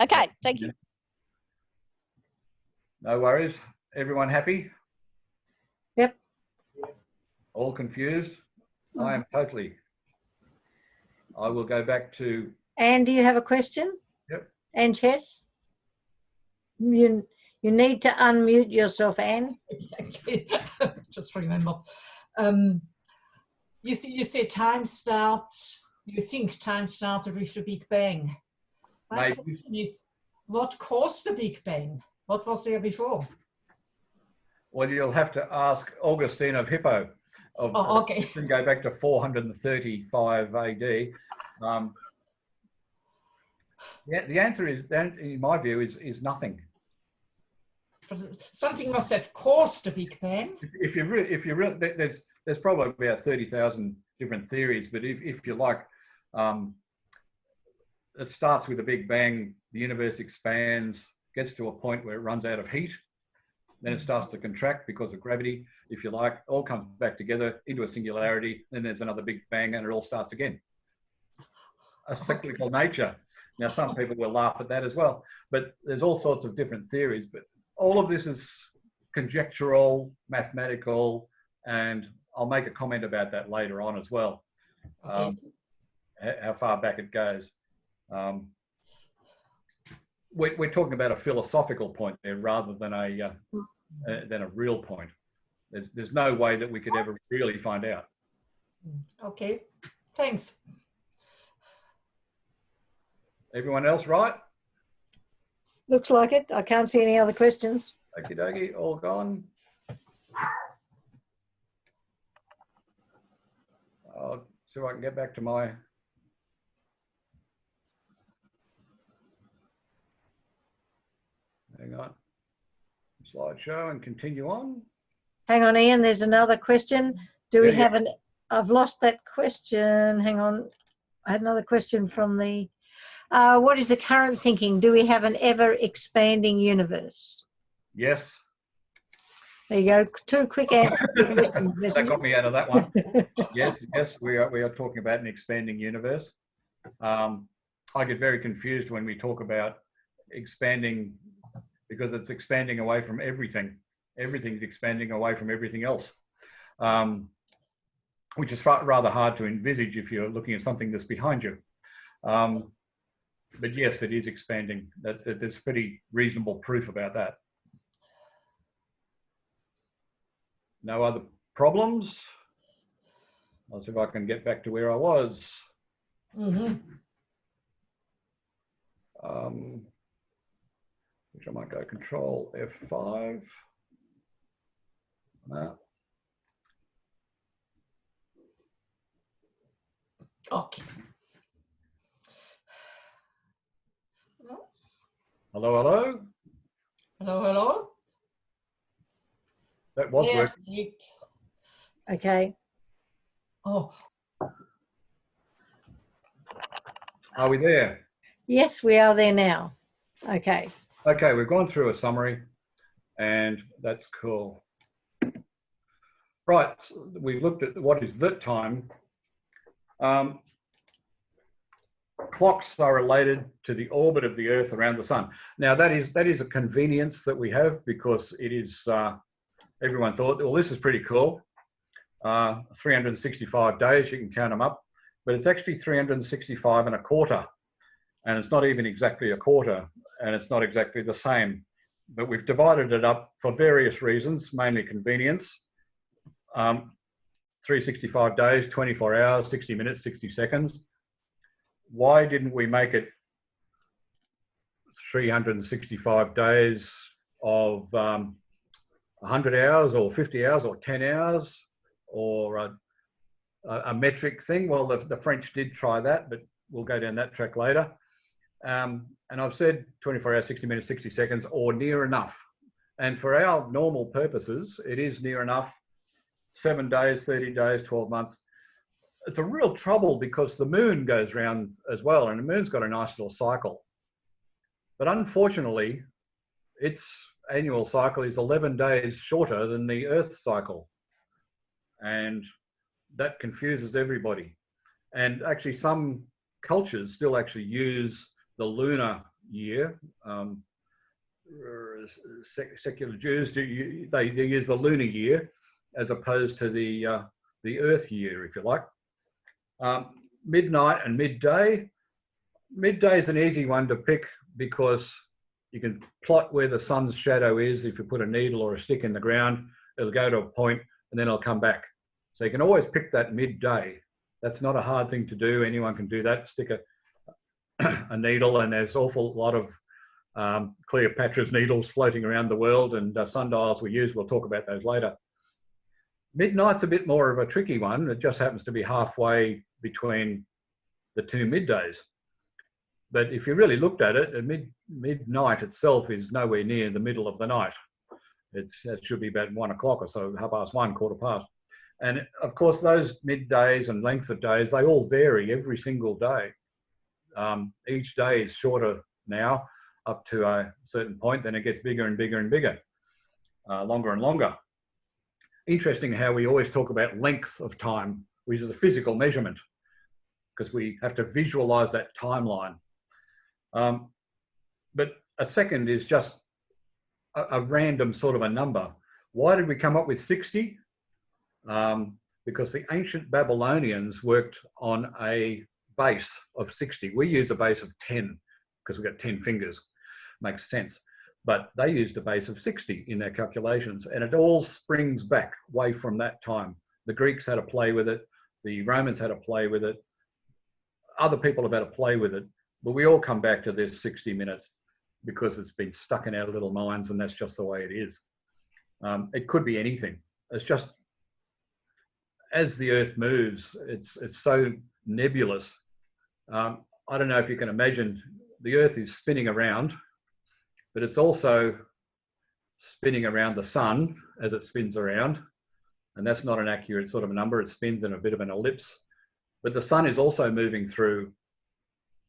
Okay, thank you. No worries. Everyone happy? Yep. All confused? I am totally. I will go back to... Anne, do you have a question? Yep. Anne Chess? You need to unmute yourself, Anne. Exactly. Just remember. You said time starts, you think time started with the Big Bang. My question is, what caused the Big Bang? What was there before? Well, you'll have to ask Augustine of Hippo. Okay. You can go back to 435 AD. Yeah, the answer is, in my view, is nothing. Something must have caused the Big Bang. If you really, there's probably about 30,000 different theories, but if you like, it starts with a Big Bang. The universe expands, gets to a point where it runs out of heat. Then it starts to contract because of gravity, if you like, all comes back together into a singularity. Then there's another Big Bang and it all starts again. A cyclical nature. Now, some people will laugh at that as well, but there's all sorts of different theories, but all of this is conjectural, mathematical, and I'll make a comment about that later on as well, how far back it goes. We're talking about a philosophical point there rather than a real point. There's no way that we could ever really find out. Okay, thanks. Everyone else right? Looks like it. I can't see any other questions. Okie dokie, all gone. I'll see if I can get back to my... Hang on. Slideshow and continue on. Hang on, Ian, there's another question. Do we Yeah, have an... I've lost that question. Hang on. I had another question from the... what is the current thinking? Do we have an ever-expanding universe? Yes. There you go. Two quick answers. That got me out of that one. Yes, we are talking about an expanding universe. I get very confused when we talk about expanding because it's expanding away from everything. Everything's expanding away from everything else, which is rather hard to envisage if you're looking at something that's behind you. But yes, it is expanding. There's pretty reasonable proof about that. No other problems? I'll see if I can get back to where I was. Which I might go Control F5. No. Okay. Hello, hello. Hello, hello. That was Yeah, working. Okay. Oh, Are we there? Yes, we are there now. Okay. Okay, we've gone through a summary and that's cool. Right, so we've looked at what is the time. Clocks are related to the orbit of the Earth around the sun. Now that is a convenience that we have, because it is, everyone thought, well, this is pretty cool. 365 days, you can count them up, but it's actually 365 and a quarter. And it's not even exactly a quarter, and it's not exactly the same. But we've divided it up for various reasons, mainly convenience. 365 days, 24 hours, 60 minutes, 60 seconds. Why didn't we make it 365 days of 100 hours or 50 hours or 10 hours or a metric thing? Well, the French did try that, but we'll go down that track later. And I've said 24 hours, 60 minutes, 60 seconds, or near enough. And for our normal purposes, it is near enough. 7 days, 30 days, 12 months. It's a real trouble because the moon goes round as well, and the moon's got a nice little cycle. But unfortunately, its annual cycle is 11 days shorter than the Earth's cycle. And that confuses everybody. And actually some cultures still actually use the lunar year. Secular Jews, they use the lunar year as opposed to the Earth year, if you like. Midnight and midday. Midday is an easy one to pick because you can plot where the sun's shadow is. If you put a needle or a stick in the ground, it'll go to a point and then it'll come back. So you can always pick that midday. That's not a hard thing to do. Anyone can do that. Stick a needle, and there's an awful lot of Cleopatra's needles floating around the world, and sundials we use. We'll talk about those later. Midnight's a bit more of a tricky one. It just happens to be halfway between the two middays. But if you really looked at it, midnight itself is nowhere near the middle of the night. It should be about 1 o'clock or so, 1:30, 1:15. And of course, those middays and length of days, they all vary every single day. Each day is shorter now up to a certain point, then it gets bigger and bigger and bigger, longer and longer. Interesting how we always talk about length of time, which is a physical measurement, because we have to visualize that timeline. But a second is just a random sort of a number. Why did we come up with 60? Because the ancient Babylonians worked on a base of 60. We use a base of 10 because we've got 10 fingers. Makes sense. But they used a base of 60 in their calculations, and it all springs back way from that time. The Greeks had to play with it. The Romans had to play with it. Other people have had to play with it, but we all come back to this 60 minutes because it's been stuck in our little minds, and that's just the way it is. It could be anything. It's just, as the Earth moves, it's so nebulous. I don't know if you can imagine, the Earth is spinning around, but it's also spinning around the sun as it spins around. And that's not an accurate sort of a number. It spins in a bit of an ellipse. But the sun is also moving through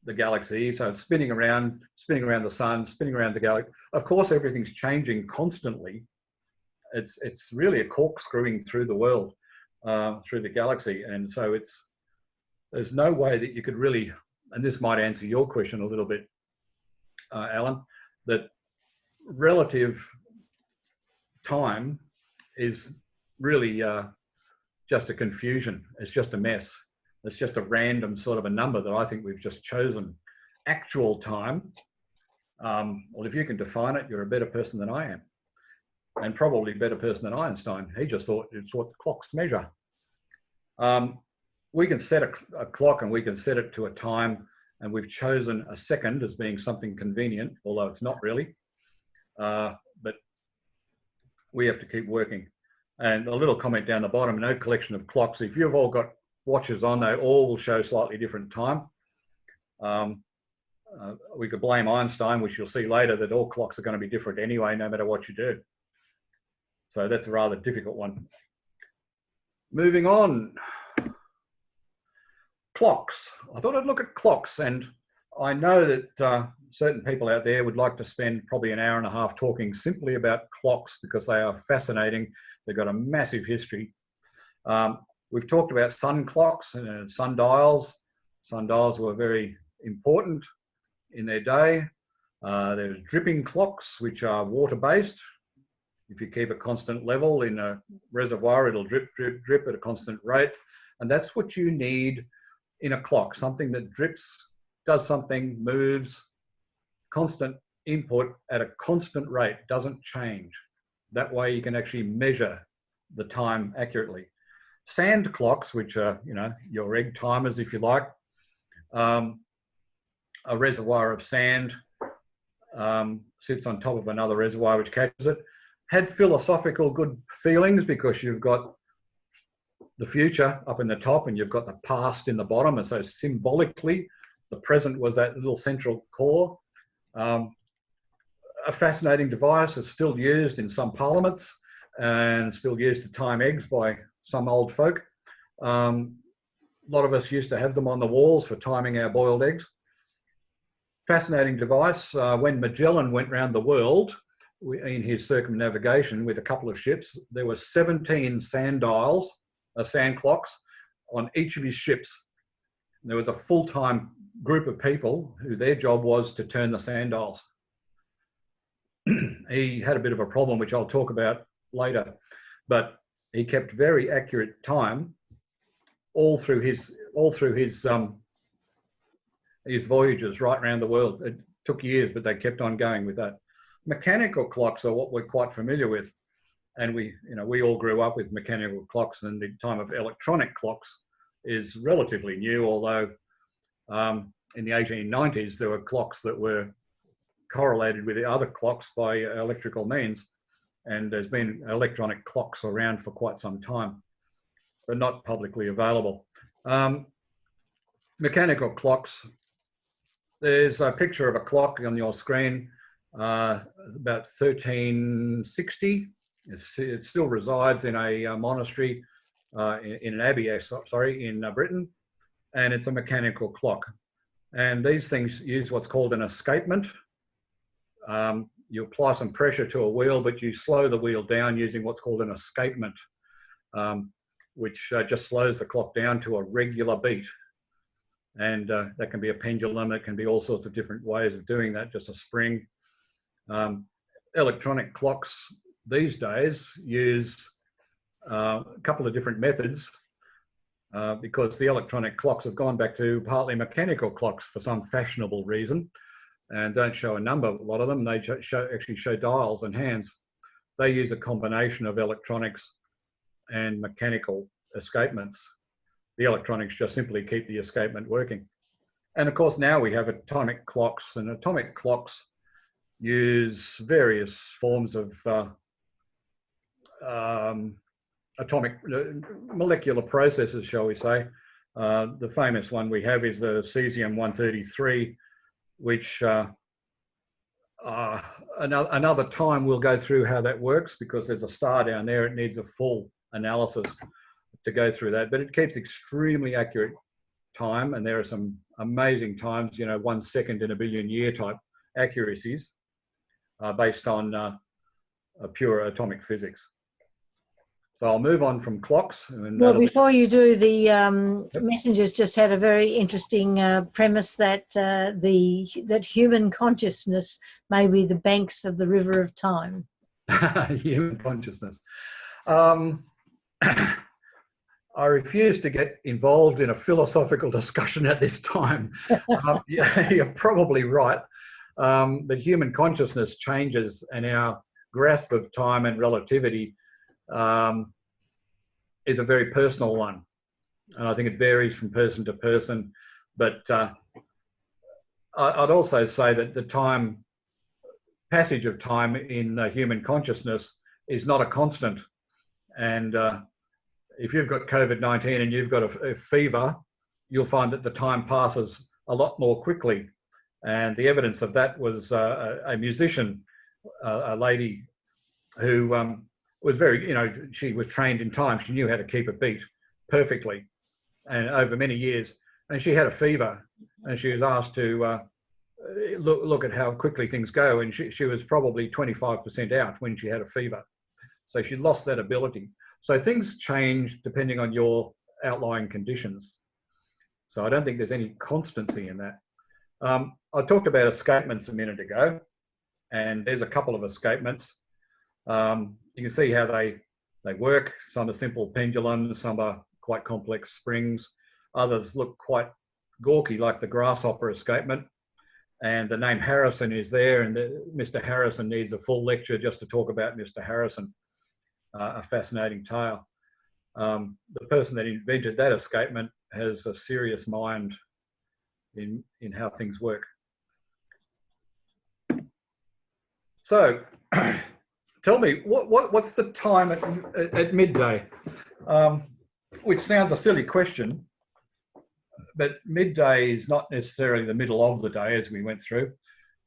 the galaxy. So it's spinning around the sun, spinning around the galaxy. Of course, everything's changing constantly. It's really a corkscrewing through the world, through the galaxy. And so there's no way that you could really, and this might answer your question a little bit, Alan, that relative time is really just a confusion. It's just a mess. It's just a random sort of a number that I think we've just chosen. Actual time, well, if you can define it, you're a better person than I am, and probably a better person than Einstein. He just thought it's what the clocks measure. We can set a clock and we can set it to a time, and we've chosen a second as being something convenient, although it's not really. But we have to keep working. And a little comment down the bottom, no collection of clocks. If you've all got watches on, they all will show slightly different time. We could blame Einstein, which you'll see later, that all clocks are going to be different anyway, no matter what you do. So that's a rather difficult one. Moving on. Clocks. I thought I'd look at clocks, and I know that certain people out there would like to spend probably an hour and a half talking simply about clocks because they are fascinating. They've got a massive history. We've talked about sun clocks and sundials. Sundials were very important in their day. There's dripping clocks, which are water-based. If you keep a constant level in a reservoir, it'll drip, drip, drip at a constant rate. And that's what you need in a clock, something that drips, does something, moves, constant input at a constant rate, doesn't change. That way you can actually measure the time accurately. Sand clocks, which are, you know, your egg timers, if you like, a reservoir of sand sits on top of another reservoir which catches it. Had philosophical good feelings because you've got the future up in the top and you've got the past in the bottom, and so symbolically the present was that little central core. A fascinating device is still used in some parliaments and still used to time eggs by some old folk. A lot of us used to have them on the walls for timing our boiled eggs. Fascinating device. When Magellan went around the world in his circumnavigation with a couple of ships, there were 17 sand clocks on each of his ships. And there was a full-time group of people who their job was to turn the sand dials. He had a bit of a problem, which I'll talk about later, but he kept very accurate time all through his voyages right around the world. It took years, but they kept on going with that. Mechanical clocks are what we're quite familiar with, and we all grew up with mechanical clocks, and the time of electronic clocks is relatively new, although in the 1890s there were clocks that were correlated with the other clocks by electrical means, and there's been electronic clocks around for quite some time, but not publicly available. Mechanical clocks, there's a picture of a clock on your screen, about 1360. It still resides in a monastery, in an abbey, in Britain, and it's a mechanical clock. And these things use what's called an escapement. You apply some pressure to a wheel, but you slow the wheel down using what's called an escapement, which just slows the clock down to a regular beat. And that can be a pendulum, it can be all sorts of different ways of doing that, just a spring. Electronic clocks these days use a couple of different methods because the electronic clocks have gone back to partly mechanical clocks for some fashionable reason, and don't show a number. A lot of them, they actually show dials and hands. They use a combination of electronics and mechanical escapements. The electronics just simply keep the escapement working. And of course, now we have atomic clocks, and atomic clocks use various forms of atomic molecular processes, shall we say. The famous one we have is the cesium-133, which another time we'll go through how that works, because there's a star down there. It needs a full analysis to go through that, but it keeps extremely accurate time, and there are some amazing times, 1 second in a billion year type accuracies based on pure atomic physics. So I'll move on from clocks. Well, before you do, the messengers just had a very interesting premise that that human consciousness may be the banks of the river of time. Human consciousness. I refuse to get involved in a philosophical discussion at this time. Yeah, you're probably right. But human consciousness changes, and our grasp of time and relativity is a very personal one. And I think it varies from person to person. But I'd also say that the passage of time in human consciousness is not a constant. And if you've got COVID-19 and you've got a fever, you'll find that the time passes a lot more quickly. And the evidence of that was a musician, a lady who was very, she was trained in time. She knew how to keep a beat perfectly and over many years. And she had a fever, and she was asked to look at how quickly things go. And she was probably 25% out when she had a fever. So she lost that ability. So things change depending on your outlying conditions. So I don't think there's any constancy in that. I talked about escapements a minute ago, and there's a couple of escapements. You can see how they work. Some are simple pendulums, some are quite complex springs. Others look quite gawky, like the grasshopper escapement. And the name Harrison is there, and Mr. Harrison needs a full lecture just to talk about Mr. Harrison, a fascinating tale. The person that invented that escapement has a serious mind in how things work. So, tell me, what's the time at midday? Which sounds a silly question, but midday is not necessarily the middle of the day, as we went through,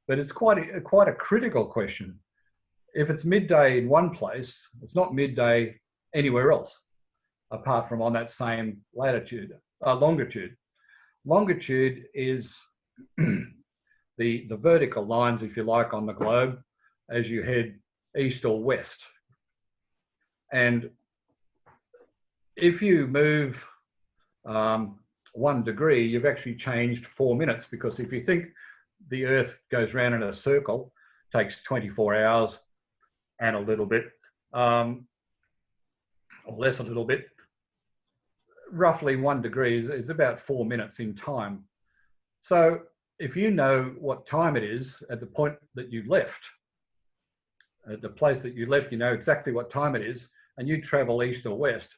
but it's quite a critical question. If it's midday in one place, it's not midday anywhere else, apart from on that same longitude. Longitude is the vertical lines, if you like, on the globe as you head east or west. And if you move 1 degree, you've actually changed 4 minutes, because if you think the Earth goes round in a circle, takes 24 hours and a little bit, or less a little bit, roughly 1 degree is about 4 minutes in time. So if you know what time it is at the point that you left, at the place that you left, you know exactly what time it is, and you travel east or west,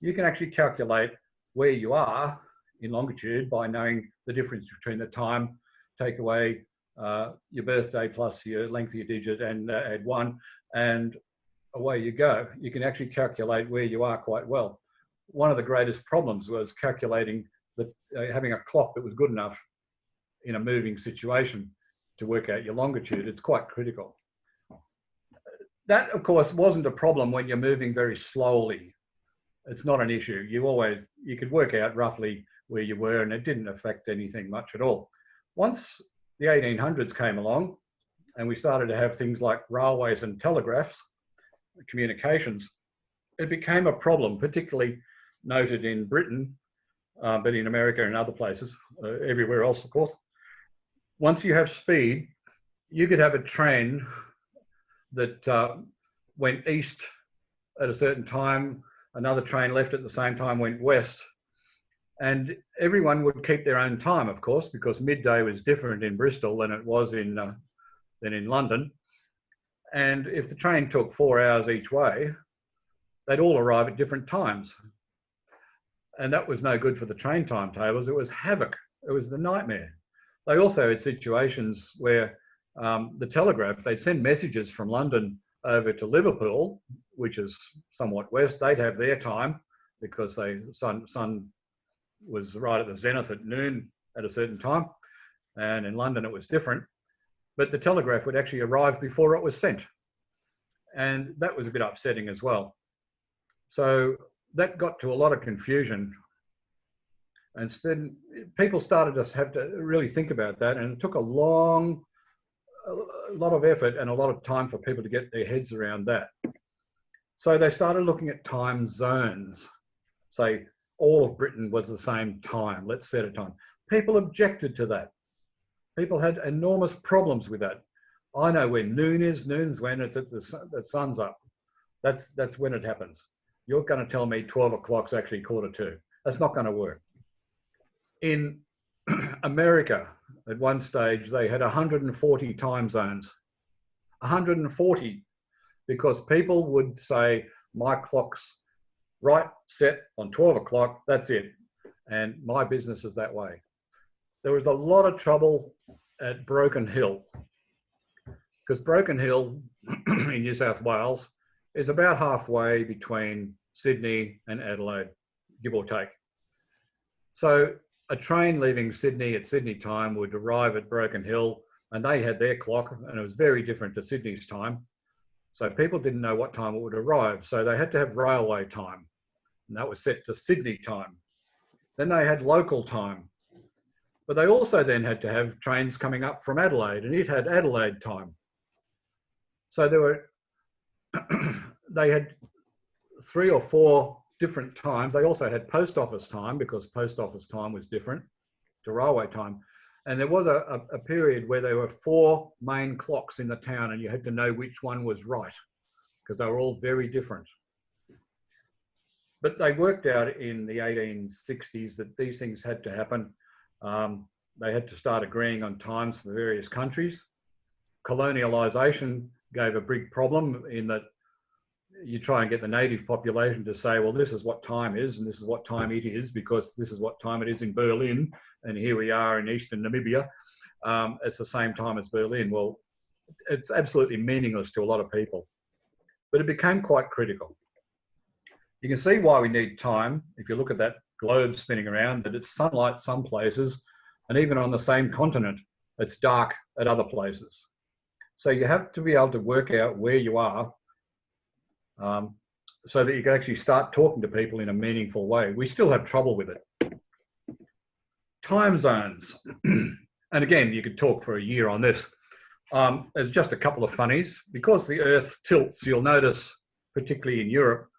you can actually calculate where you are in longitude by knowing the difference between the time, take away your birthday plus your length of your digit and add 1, and away you go. You can actually calculate where you are quite well. One of the greatest problems was calculating having a clock that was good enough in a moving situation to work out your longitude. It's quite critical. That, of course, wasn't a problem when you're moving very slowly. It's not an issue. You could work out roughly where you were, and it didn't affect anything much at all. Once the 1800s came along and we started to have things like railways and telegraphs, communications, it became a problem, particularly noted in Britain, but in America and other places, everywhere else, of course. Once you have speed, you could have a train that went east at a certain time, another train left at the same time, went west, and everyone would keep their own time, of course, because midday was different in Bristol than it was in London. And if the train took 4 hours each way, they'd all arrive at different times. And that was no good for the train timetables. It was havoc. It was the nightmare. They also had situations where the telegraph, they'd send messages from London over to Liverpool, which is somewhat west. They'd have their time because the sun was right at the zenith at noon at a certain time. And in London, it was different. But the telegraph would actually arrive before it was sent. And that was a bit upsetting as well. So that got to a lot of confusion. And then people started to have to really think about that. And it took a lot of effort and a lot of time for people to get their heads around that. So they started looking at time zones. Say all of Britain was the same time. Let's set a time. People objected to that. People had enormous problems with that. I know when noon is. Noon's when it's at the sun's up. That's when it happens. You're going to tell me 12 o'clock's actually 1:45. That's not going to work. In America, at one stage, they had 140 time zones. 140, because people would say, my clock's right, set on 12 o'clock, that's it. And my business is that way. There was a lot of trouble at Broken Hill, because Broken Hill in New South Wales is about halfway between Sydney and Adelaide, give or take. So a train leaving Sydney at Sydney time would arrive at Broken Hill, and they had their clock, and it was very different to Sydney's time. So people didn't know what time it would arrive. So they had to have railway time, and that was set to Sydney time. Then they had local time. But they also then had to have trains coming up from Adelaide, and it had Adelaide time. So there were, they had 3 or 4 different times. They also had post office time, because post office time was different to railway time. And there was a period where there were 4 main clocks in the town, and you had to know which one was right, because they were all very different. But they worked out in the 1860s that these things had to happen. They had to start agreeing on times for various countries. Colonialisation gave a big problem in that you try and get the native population to say, well, this is what time is, and this is what time it is, because this is what time it is in Berlin, and here we are in eastern Namibia. It's the same time as Berlin. Well, it's absolutely meaningless to a lot of people, but it became quite critical. You can see why we need time. If you look at that globe spinning around, that it's sunlight some places, and even on the same continent, it's dark at other places. So you have to be able to work out where you are, so that you can actually start talking to people in a meaningful way. We still have trouble with it. Time zones. And again, you could talk for a year on this. There's just a couple of funnies. Because the Earth tilts, you'll notice, particularly in Europe,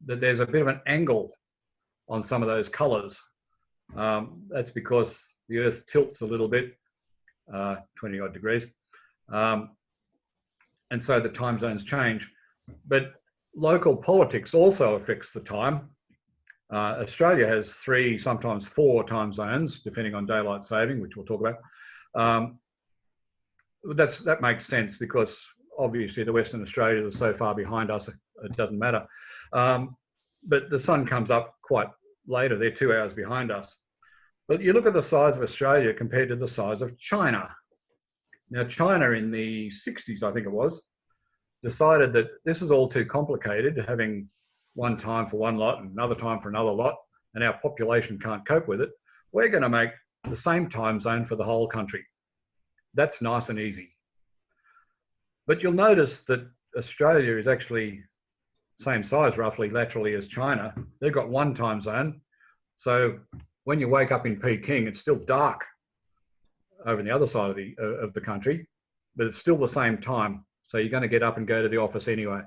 that there's a bit of an angle on some of those colours. That's because the Earth tilts a little bit, 20 odd degrees. And so the time zones change. But local politics also affects the time. Australia has 3, sometimes 4 time zones, depending on daylight saving, which we'll talk about. That makes sense, because obviously the Western Australians are so far behind us, it doesn't matter. But the sun comes up quite later. They're 2 hours behind us. But you look at the size of Australia compared to the size of China. Now, China in the 60s, I think it was, decided that this is all too complicated, having one time for one lot and another time for another lot, and our population can't cope with it. We're going to make the same time zone for the whole country. That's nice and easy. But you'll notice that Australia is actually same size roughly laterally as China. They've got one time zone. So when you wake up in Peking, it's still dark over on the other side of the country, but it's still the same time. So you're going to get up and go to the office anyway.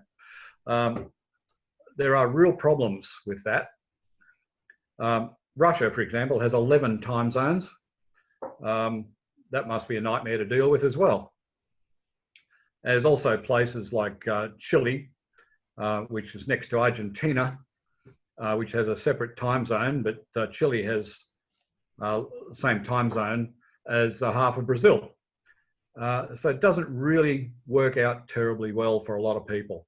There are real problems with that. Russia, for example, has 11 time zones. That must be a nightmare to deal with as well. There's also places like Chile, which is next to Argentina, which has a separate time zone, but Chile has the same time zone as half of Brazil. So it doesn't really work out terribly well for a lot of people.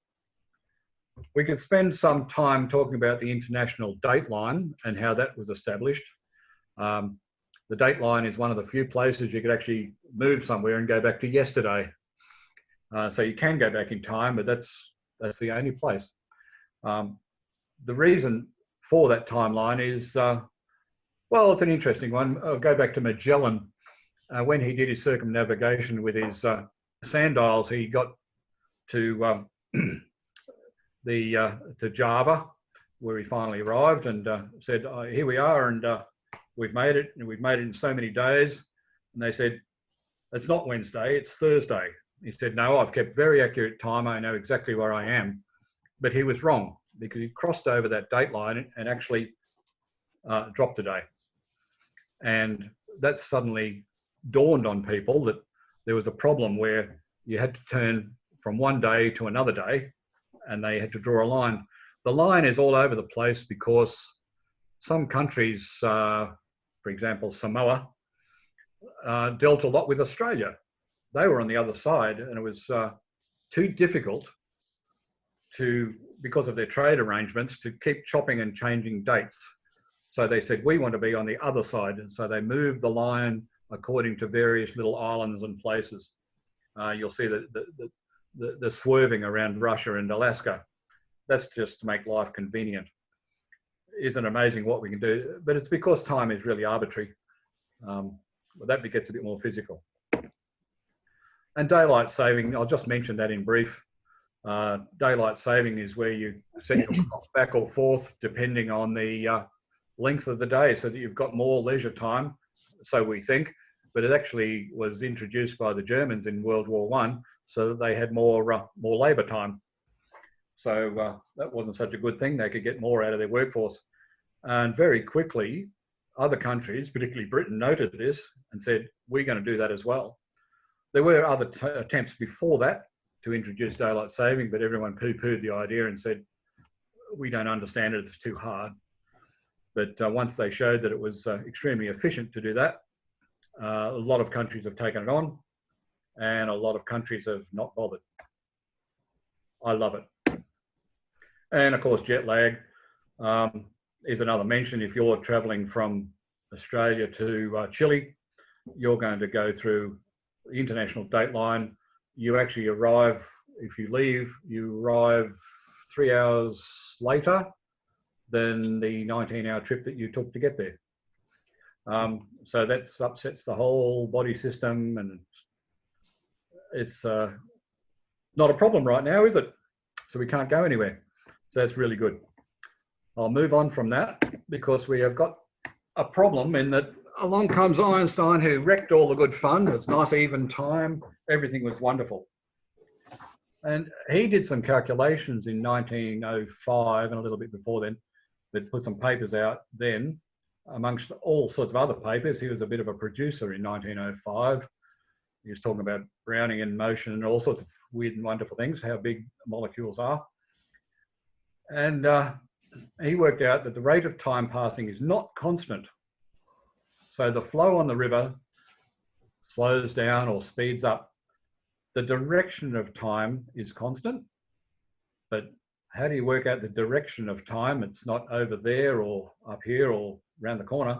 We could spend some time talking about the international date line and how that was established. The date line is one of the few places you could actually move somewhere and go back to yesterday. So you can go back in time, but that's the only place. The reason for that timeline is, well, it's an interesting one. I'll go back to Magellan. When he did his circumnavigation with his sand dials, he got to to Java, where he finally arrived, and said, "Here we are, and we've made it, and we've made it in so many days." And they said, "It's not Wednesday, it's Thursday." He said, "No, I've kept very accurate time. I know exactly where I am." But he was wrong, because he crossed over that date line and actually dropped a day. And that suddenly dawned on people that there was a problem where you had to turn from one day to another day, and they had to draw a line. The line is all over the place because some countries, for example, Samoa, dealt a lot with Australia. They were on the other side, and it was too difficult because of their trade arrangements, to keep chopping and changing dates. So they said, we want to be on the other side. And so they moved the line according to various little islands and places. You'll see the swerving around Russia and Alaska. That's just to make life convenient. Isn't it amazing what we can do? But it's because time is really arbitrary. But that gets a bit more physical. And daylight saving, I'll just mention that in brief. Daylight saving is where you set your clock back or forth depending on the length of the day, so that you've got more leisure time. so we think, but it actually was introduced by the Germans in World War I so that they had more labour time. So that wasn't such a good thing. They could get more out of their workforce. And very quickly, other countries, particularly Britain, noted this and said, we're going to do that as well. There were other attempts before that to introduce daylight saving, but everyone poo-pooed the idea and said, we don't understand it, it's too hard. But once they showed that it was extremely efficient to do that, a lot of countries have taken it on, and a lot of countries have not bothered. I love it. And of course, jet lag is another mention. If you're traveling from Australia to Chile, you're going to go through the international dateline. You actually arrive, if you leave, you arrive 3 hours later than the 19-hour trip that you took to get there. So that upsets the whole body system, and it's not a problem right now, is it? So we can't go anywhere. So that's really good. I'll move on from that because we have got a problem in that along comes Einstein, who wrecked all the good fun. It was nice even time. Everything was wonderful. And he did some calculations in 1905 and a little bit before then, that put some papers out then, amongst all sorts of other papers. He was a bit of a producer in 1905. He was talking about Brownian motion and all sorts of weird and wonderful things, how big molecules are. And he worked out that the rate of time passing is not constant. So the flow on the river slows down or speeds up. The direction of time is constant, but how do you work out the direction of time? It's not over there or up here or around the corner.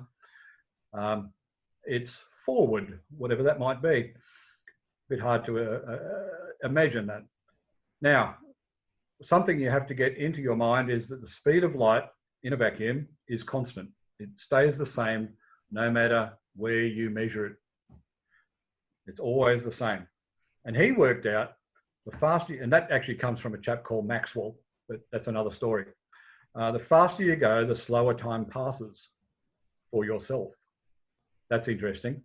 It's forward, whatever that might be. A bit hard to imagine that. Now, something you have to get into your mind is that the speed of light in a vacuum is constant. It stays the same no matter where you measure it. It's always the same. And he worked out the faster, and that actually comes from a chap called Maxwell, but that's another story. The faster you go, the slower time passes for yourself. That's interesting.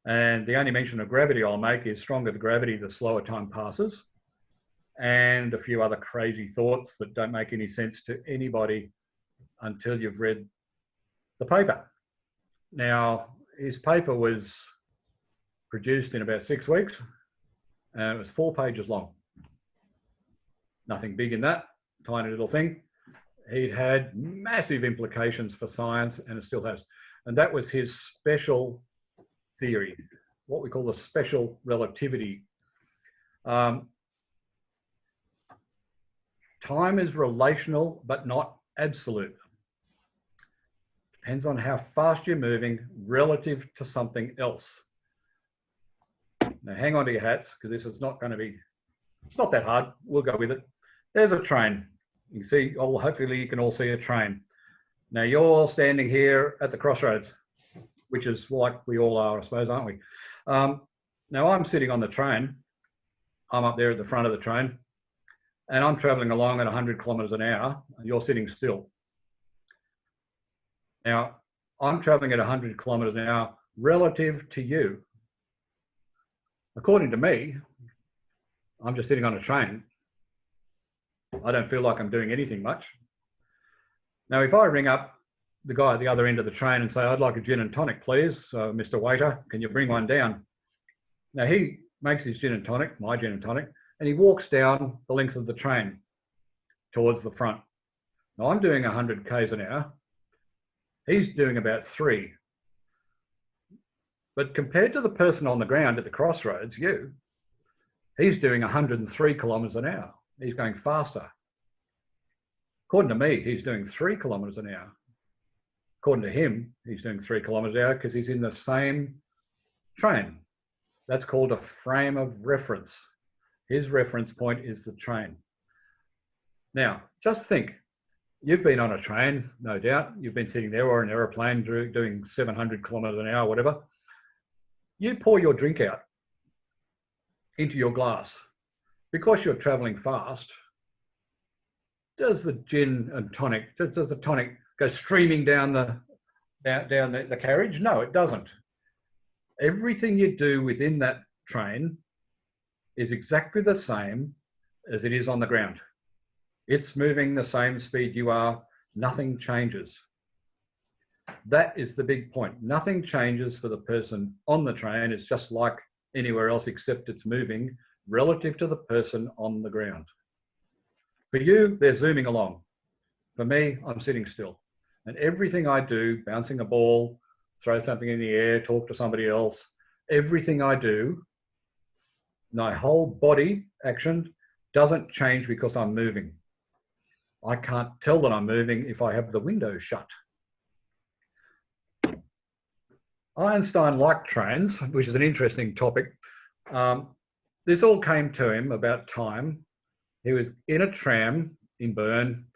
And the only mention of gravity I'll make is stronger the gravity, the slower time passes. And a few other crazy thoughts that don't make any sense to anybody until you've read the paper. Now, his paper was produced in about 6 weeks, and it was 4 pages long. Nothing big in that, tiny little thing. He'd had massive implications for science, and it still has. And that was his special theory, what we call the special relativity. Time is relational, but not absolute. Depends on how fast you're moving relative to something else. Now hang on to your hats, because this is not going to be, it's not that hard. We'll go with it. There's a train. You can see, oh, hopefully you can all see a train. Now you're all standing here at the crossroads, which is like we all are, I suppose, aren't we? Now I'm sitting on the train. I'm up there at the front of the train, and I'm traveling along at 100 kilometers an hour, and you're sitting still. Now, I'm traveling at 100 kilometers an hour relative to you. According to me, I'm just sitting on a train. I don't feel like I'm doing anything much. Now, if I ring up the guy at the other end of the train and say, I'd like a gin and tonic, please, Mr. Waiter, can you bring one down? Now, he makes his gin and tonic, my gin and tonic, and he walks down the length of the train towards the front. Now, I'm doing 100 k's an hour. He's doing about 3. But compared to the person on the ground at the crossroads, you, he's doing 103 kilometers an hour. He's going faster. According to me, he's doing 3 kilometers an hour. According to him, he's doing 3 kilometers an hour because he's in the same train. That's called a frame of reference. His reference point is the train. Now, just think, you've been on a train, no doubt. You've been sitting there, or an aeroplane doing 700 kilometers an hour, whatever. You pour your drink out into your glass. Because you're traveling fast, does the gin and tonic, does the tonic go streaming down down the carriage? No, it doesn't. Everything you do within that train is exactly the same as it is on the ground. It's moving the same speed you are. Nothing changes. That is the big point. Nothing changes for the person on the train. It's just like anywhere else, except it's moving relative to the person on the ground. For you, they're zooming along. For me, I'm sitting still. And everything I do, bouncing a ball, throw something in the air, talk to somebody else, everything I do, my whole body action doesn't change because I'm moving. I can't tell that I'm moving if I have the window shut. Einstein liked trains, which is an interesting topic. This all came to him about time. He was in a tram in Bern,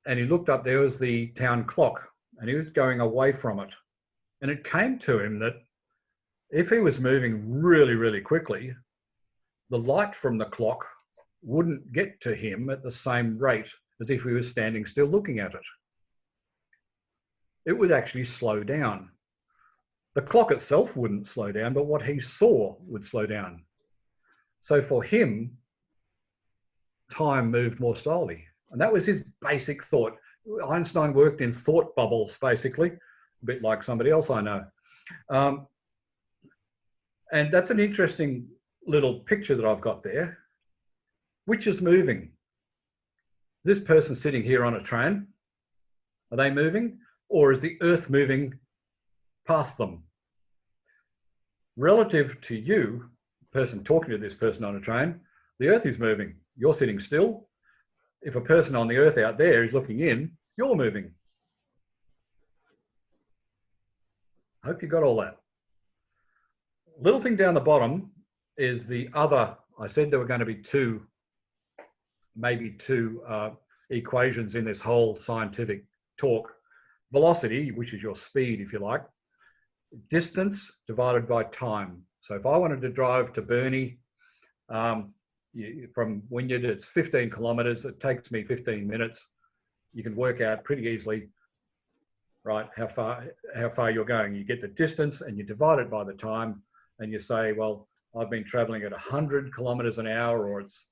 and he looked up, there was the town clock, and he was going away from it. And it came to him that if he was moving really, really quickly, the light from the clock wouldn't get to him at the same rate as if he was standing still looking at it. It would actually slow down. The clock itself wouldn't slow down, but what he saw would slow down. So for him, time moved more slowly. And that was his basic thought. Einstein worked in thought bubbles, basically, a bit like somebody else I know. And that's an interesting little picture that I've got there. Which is moving? This person sitting here on a train, are they moving? Or is the earth moving past them? Relative to you, person talking to this person on a train, the earth is moving. You're sitting still. If a person on the earth out there is looking in, you're moving. Hope you got all that. Little thing down the bottom is the other. I said there were going to be maybe two equations in this whole scientific talk. Velocity, which is your speed, if you like, distance divided by time. So if I wanted to drive to Burnie from Wynyard, it's 15 kilometres. It takes me 15 minutes. You can work out pretty easily, right, how far you're going. You get the distance and you divide it by the time, and you say, well, I've been travelling at 100 kilometres an hour, or it's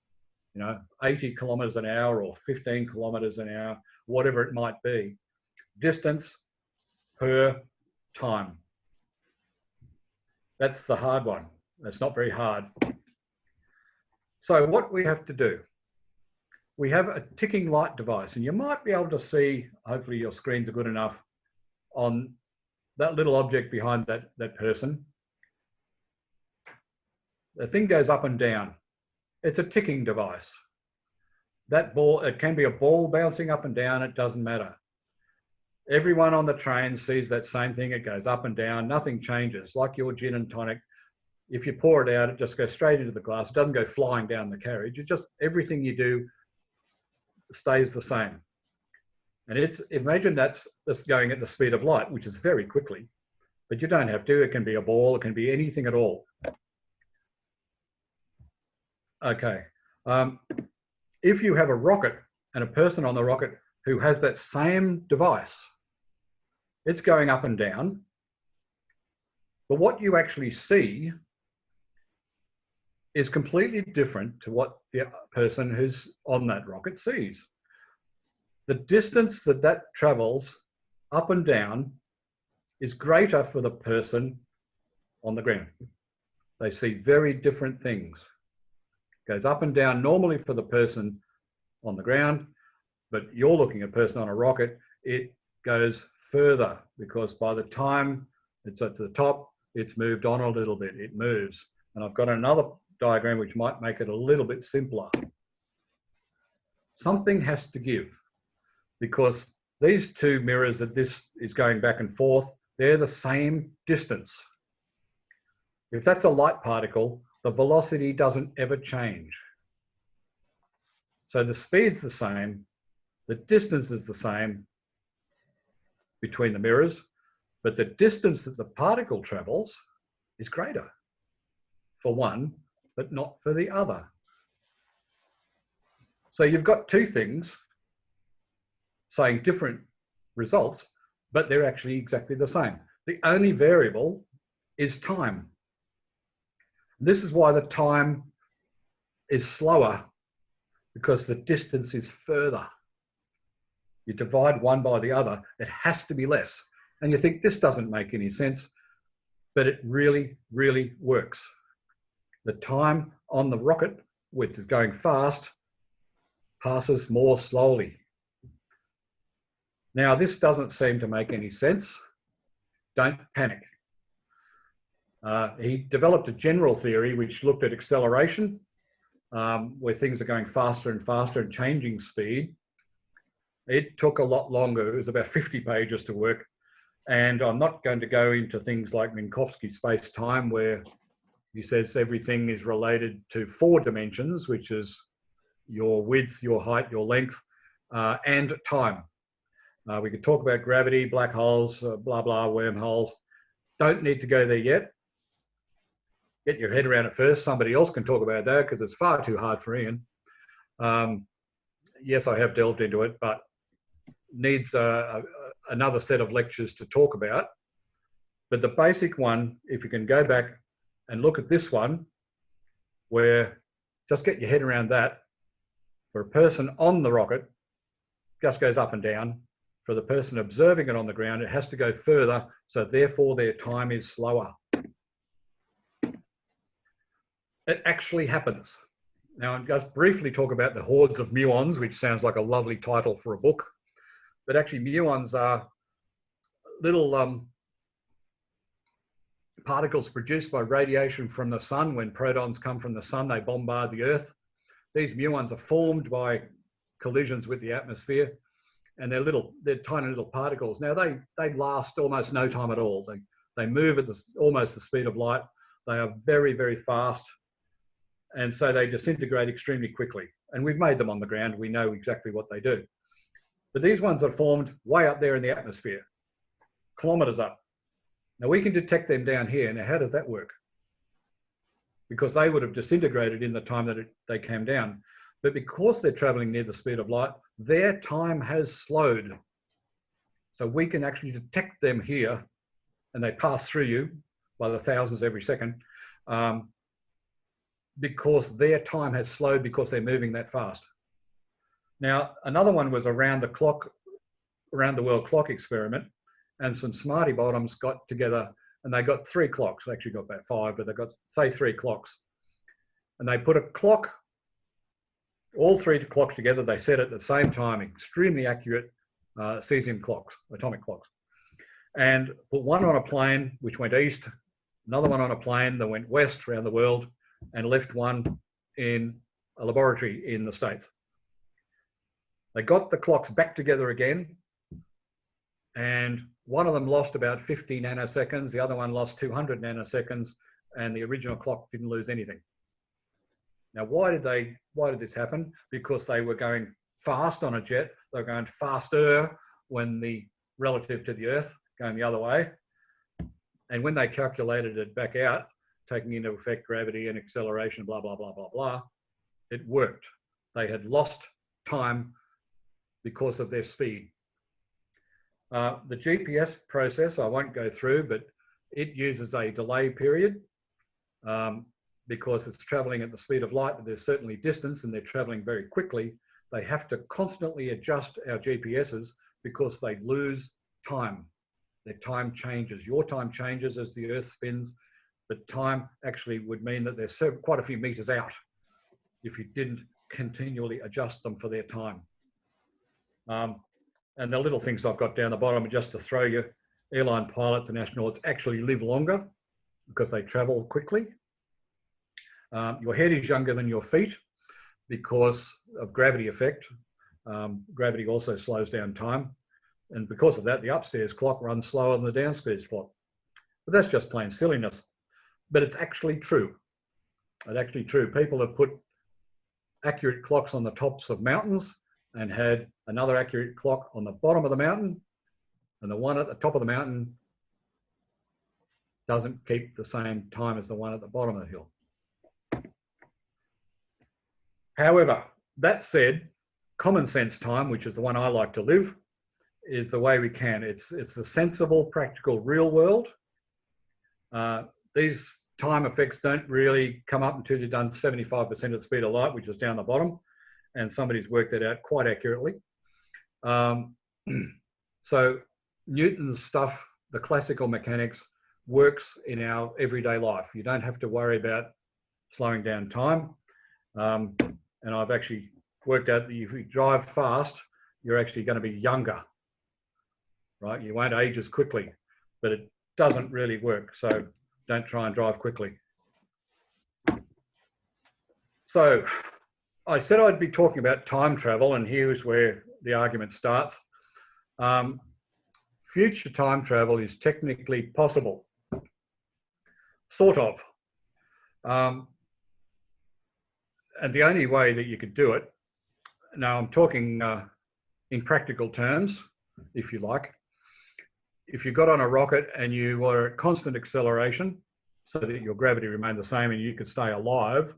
80 kilometres an hour, or 15 kilometres an hour, whatever it might be. Distance per time. That's the hard one. That's not very hard. So what we have to do, we have a ticking light device, and you might be able to see, hopefully your screens are good enough, on that little object behind that person. The thing goes up and down. It's a ticking device. That ball, it can be a ball bouncing up and down, it doesn't matter. Everyone on the train sees that same thing. It goes up and down, nothing changes. Like your gin and tonic, if you pour it out, it just goes straight into the glass. It doesn't go flying down the carriage. It just, everything you do stays the same. And imagine that's going at the speed of light, which is very quickly, but you don't have to. It can be a ball, it can be anything at all. Okay. If you have a rocket and a person on the rocket who has that same device, it's going up and down, but what you actually see is completely different to what the person who's on that rocket sees. The distance that travels up and down is greater for the person on the ground. They see very different things. It goes up and down normally for the person on the ground, but you're looking at a person on a rocket, it goes further because by the time it's at the top, it's moved on a little bit, it moves. And I've got another diagram which might make it a little bit simpler. Something has to give because these two mirrors that this is going back and forth, they're the same distance. If that's a light particle, the velocity doesn't ever change. So the speed's the same, the distance is the same between the mirrors, but the distance that the particle travels is greater for one, but not for the other. So you've got two things saying different results, but they're actually exactly the same. The only variable is time. This is why the time is slower, because the distance is further. You divide one by the other, it has to be less. And you think this doesn't make any sense, but it really, really works. The time on the rocket, which is going fast, passes more slowly. Now, this doesn't seem to make any sense. Don't panic. He developed a general theory which looked at acceleration, where things are going faster and faster and changing speed. It took a lot longer. It was about 50 pages to work. And I'm not going to go into things like Minkowski space-time, where he says everything is related to 4 dimensions, which is your width, your height, your length, and time. We could talk about gravity, black holes, blah, blah, wormholes. Don't need to go there yet. Get your head around it first. Somebody else can talk about that because it's far too hard for Ian. Yes, I have delved into it, but needs another set of lectures to talk about. But the basic one, if you can go back and look at this one, where just get your head around that. For a person on the rocket, just goes up and down. For the person observing it on the ground, it has to go further, so therefore their time is slower. It actually happens. Now, I'll just briefly talk about the hordes of muons, which sounds like a lovely title for a book. But actually, muons are little particles produced by radiation from the sun. When protons come from the sun, they bombard the Earth. These muons are formed by collisions with the atmosphere, and they're tiny little particles. Now, they last almost no time at all. They move at almost the speed of light. They are very, very fast, and so they disintegrate extremely quickly. And we've made them on the ground. We know exactly what they do. But these ones are formed way up there in the atmosphere, kilometers up. Now, we can detect them down here. Now, how does that work? Because they would have disintegrated in the time that they came down. But because they're traveling near the speed of light, their time has slowed. So we can actually detect them here, and they pass through you by the thousands every second, because their time has slowed because they're moving that fast. Now, another one was around the world clock experiment, and some smarty bottoms got together and they got 3 clocks. They actually got about 5, but they got, say, 3 clocks. And they put a clock, all 3 clocks together, they set at the same time, extremely accurate cesium clocks, atomic clocks. And put one on a plane, which went east, another one on a plane that went west around the world, and left one in a laboratory in the States. They got the clocks back together again, and one of them lost about 50 nanoseconds, the other one lost 200 nanoseconds, and the original clock didn't lose anything. Now, why did this happen? Because they were going fast on a jet. They were going faster relative to the Earth, going the other way. And when they calculated it back out, taking into effect gravity and acceleration, blah, blah, blah, blah, blah, it worked. They had lost time because of their speed. The GPS process, I won't go through, but it uses a delay period because it's traveling at the speed of light, but there's certainly distance and they're traveling very quickly. They have to constantly adjust our GPSs because they lose time. Their time changes. Your time changes as the Earth spins, but time actually would mean that they're quite a few meters out if you didn't continually adjust them for their time. And the little things I've got down the bottom are just to throw you. Airline pilots and astronauts actually live longer because they travel quickly. Your head is younger than your feet because of gravity effect. Gravity also slows down time. And because of that, the upstairs clock runs slower than the downstairs clock. But that's just plain silliness. But it's actually true. It's actually true. People have put accurate clocks on the tops of mountains and had another accurate clock on the bottom of the mountain, and the one at the top of the mountain doesn't keep the same time as the one at the bottom of the hill. However, that said, common sense time, which is the one I like to live, is the way we can. It's the sensible, practical, real world. These time effects don't really come up until you've done 75% of the speed of light, which is down the bottom, and somebody's worked that out quite accurately. So Newton's stuff, the classical mechanics, works in our everyday life. You don't have to worry about slowing down time. And I've actually worked out that if you drive fast, you're actually going to be younger, right? You won't age as quickly, but it doesn't really work. So don't try and drive quickly. So I said I'd be talking about time travel, and here's where the argument starts. Future time travel is technically possible, sort of. And the only way that you could do it, now I'm talking in practical terms, if you like. If you got on a rocket and you were at constant acceleration so that your gravity remained the same and you could stay alive,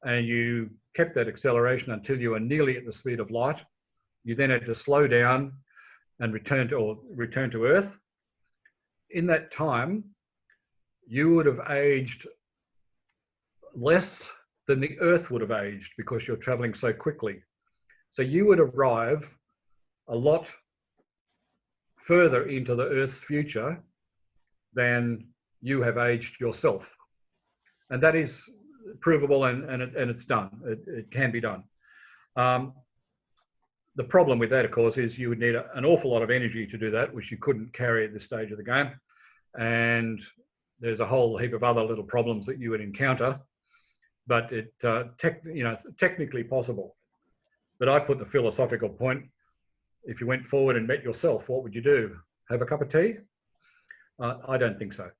and you kept that acceleration until you were nearly at the speed of light, you then had to slow down and return to Earth. In that time, you would have aged less than the Earth would have aged because you're traveling so quickly. So you would arrive a lot further into the Earth's future than you have aged yourself. And that is provable, and it's done. It can be done. The problem with that, of course, is you would need an awful lot of energy to do that, which you couldn't carry at this stage of the game. And there's a whole heap of other little problems that you would encounter, but it technically possible. But I put the philosophical point: if you went forward and met yourself, what would you do? Have a cup of tea? I don't think so.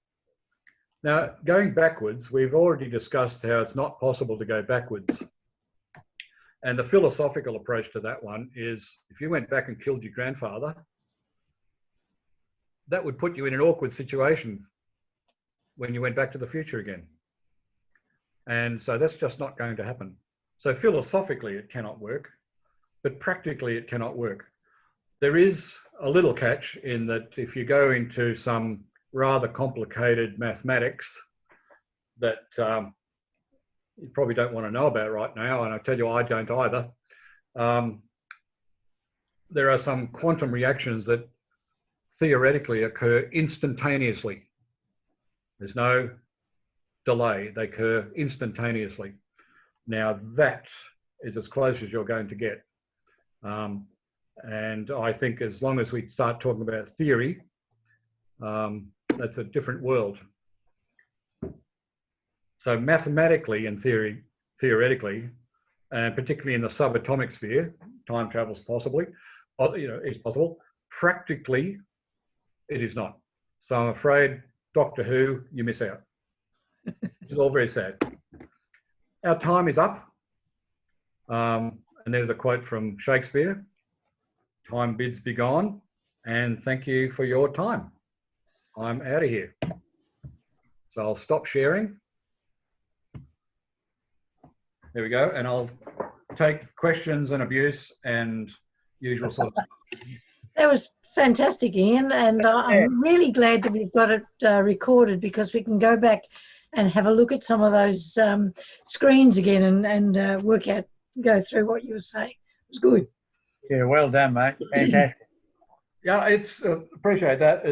Now, going backwards, we've already discussed how it's not possible to go backwards. And the philosophical approach to that one is, if you went back and killed your grandfather, that would put you in an awkward situation when you went back to the future again. And so that's just not going to happen. So philosophically, it cannot work, but practically it cannot work. There is a little catch in that if you go into some rather complicated mathematics that you probably don't want to know about right now, and I tell you I don't either, there are some quantum reactions that theoretically occur instantaneously. There's no delay, they occur instantaneously. Now that is as close as you're going to get. And I think as long as we start talking about theory, that's a different world. So mathematically and theoretically, and particularly in the subatomic sphere, time travel is is possible. Practically, it is not. So I'm afraid, Doctor Who, you miss out. It's all very sad. Our time is up. And there's a quote from Shakespeare: "Time bids be gone, and thank you for your time. I'm out of here." So I'll stop sharing. There we go. And I'll take questions and abuse and usual sort of stuff. That was fantastic, Ian. And I'm really glad that we've got it recorded, because we can go back and have a look at some of those screens again and go through what you were saying. It was good. Yeah, well done, mate. Fantastic. Yeah, it's appreciate that.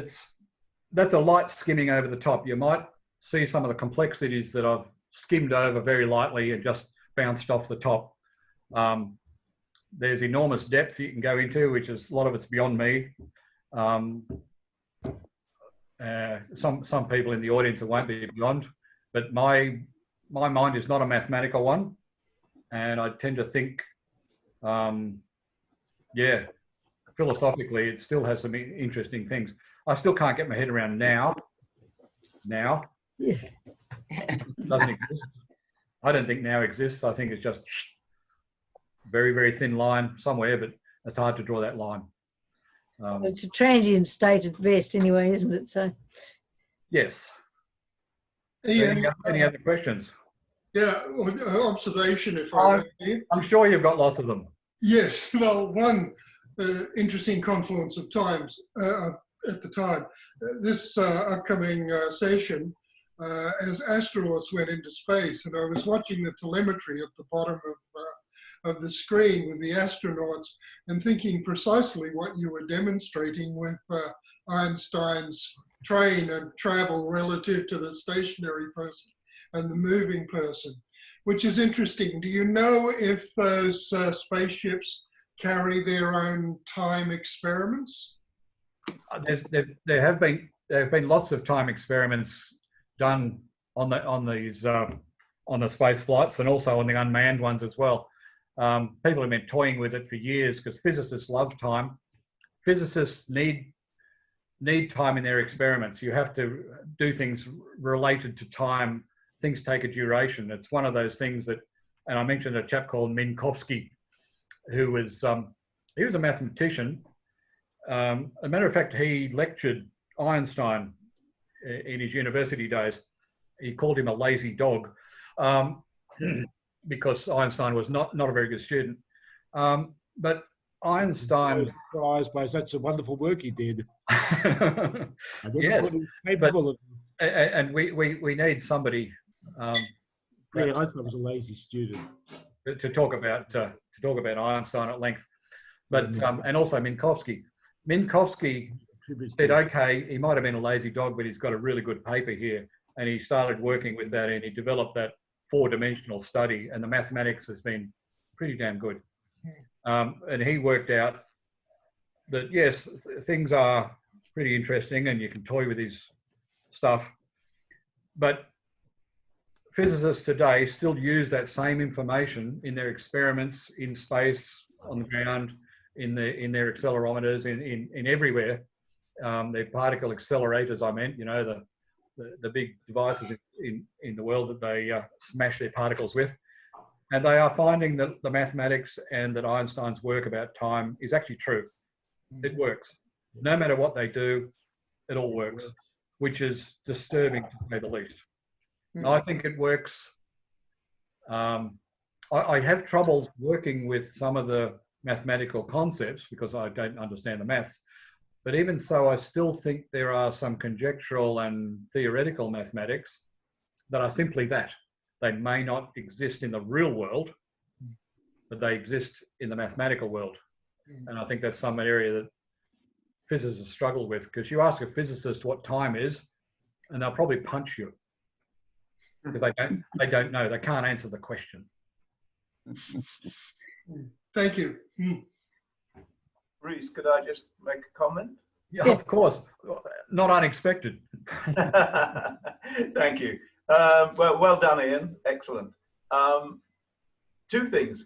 That's a light skimming over the top. You might see some of the complexities that I've skimmed over very lightly and just bounced off the top. There's enormous depth you can go into, which is a lot of it's beyond me. Some people in the audience it won't be beyond, but my mind is not a mathematical one, and I tend to think, philosophically, it still has some interesting things. I still can't get my head around now. Yeah. It doesn't exist. I don't think now exists. I think it's just very, very thin line somewhere, but it's hard to draw that line. It's a transient state at best anyway, isn't it? So. Yes. Ian, any other questions? Yeah, observation if I may. I'm sure you've got lots of them. Yes, well, one, interesting confluence of times at the time. This upcoming session, as astronauts went into space, and I was watching the telemetry at the bottom of the screen with the astronauts and thinking precisely what you were demonstrating with Einstein's train and travel relative to the stationary person and the moving person, which is interesting. Do you know if those spaceships carry their own time experiments? There have been lots of time experiments done on the space flights and also on the unmanned ones as well. People have been toying with it for years because physicists love time. Physicists need time in their experiments. You have to do things related to time. Things take a duration. It's one of those things that, and I mentioned a chap called Minkowski, who was he was a mathematician. As a matter of fact, he lectured Einstein in his university days. He called him a lazy dog because Einstein was not a very good student. But Einstein... I was surprised by such a wonderful work he did. Yes, and we need somebody. Yeah, Einstein was a lazy student. To talk about Einstein at length, but and also Minkowski. Minkowski said, okay, he might have been a lazy dog, but he's got a really good paper here, and he started working with that, and he developed that four-dimensional study, and the mathematics has been pretty damn good. And he worked out that yes, things are pretty interesting, and you can toy with his stuff, but physicists today still use that same information in their experiments in space, on the ground, in their accelerometers, in everywhere. Their particle accelerators, I meant, you know, the big devices in the world that they smash their particles with. And they are finding that the mathematics and that Einstein's work about time is actually true. It works. No matter what they do, it all works, which is disturbing to say the least. I think it works. I have troubles working with some of the mathematical concepts because I don't understand the maths. But even so, I still think there are some conjectural and theoretical mathematics that are simply that. They may not exist in the real world, but they exist in the mathematical world. And I think that's some area that physicists struggle with, because you ask a physicist what time is, and they'll probably punch you. Because they don't know, they can't answer the question. Thank you. Bruce, could I just make a comment? Yeah, of course, not unexpected. Thank you. Well done, Ian. Excellent. Two things.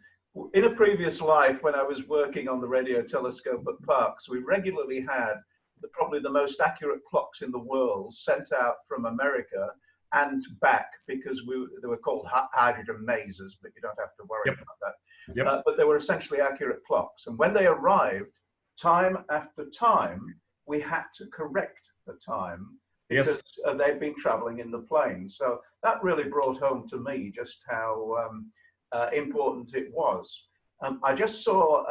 In a previous life, when I was working on the radio telescope at Parkes, we regularly had probably the most accurate clocks in the world sent out from America and back, because they were called hydrogen masers, but you don't have to worry about that. But they were essentially accurate clocks. And when they arrived, time after time, we had to correct the time because they'd been traveling in the plane. So that really brought home to me just how important it was. I just saw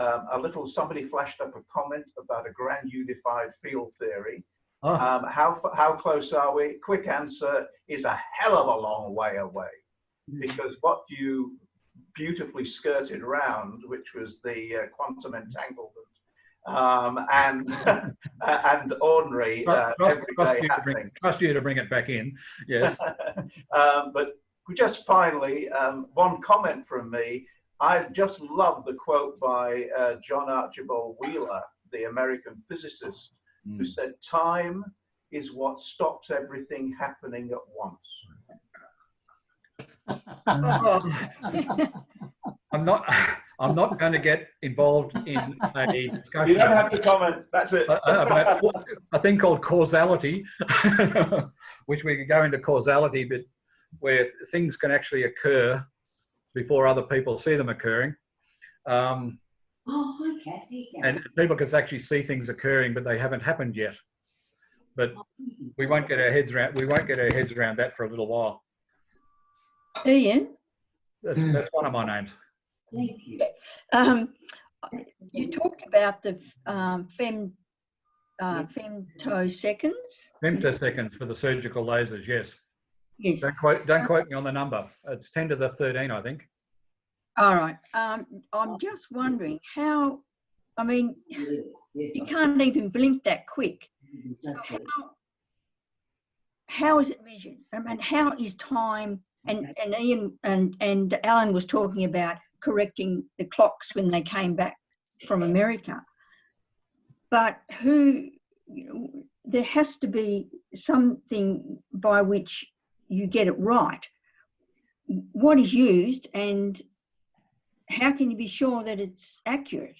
somebody flashed up a comment about a grand unified field theory. How close are we? Quick answer is a hell of a long way away, because what you beautifully skirted around, which was the quantum entanglement and ordinary everyday happenings. Trust you to bring it back in, yes. But just finally, one comment from me. I just love the quote by John Archibald Wheeler, the American physicist, who said, "Time is what stops everything happening at once." I'm not going to get involved in a discussion. You don't have to comment. That's it. About a thing called causality, which we could go into causality, but where things can actually occur before other people see them occurring. And people can actually see things occurring, but they haven't happened yet. But we won't get our heads around. We won't get our heads around that for a little while. Ian, That's one of my names. Thank you. you talked about the femtoseconds. Femtoseconds for the surgical lasers, yes. Yes. Don't quote me on the number. It's 10 to the 13, I think. All right. I'm just wondering how, I mean, you can't even blink that quick. So how is it measured? I mean, how is time, and Ian and Alan was talking about correcting the clocks when they came back from America. But there has to be something by which you get it right. What is used and how can you be sure that it's accurate?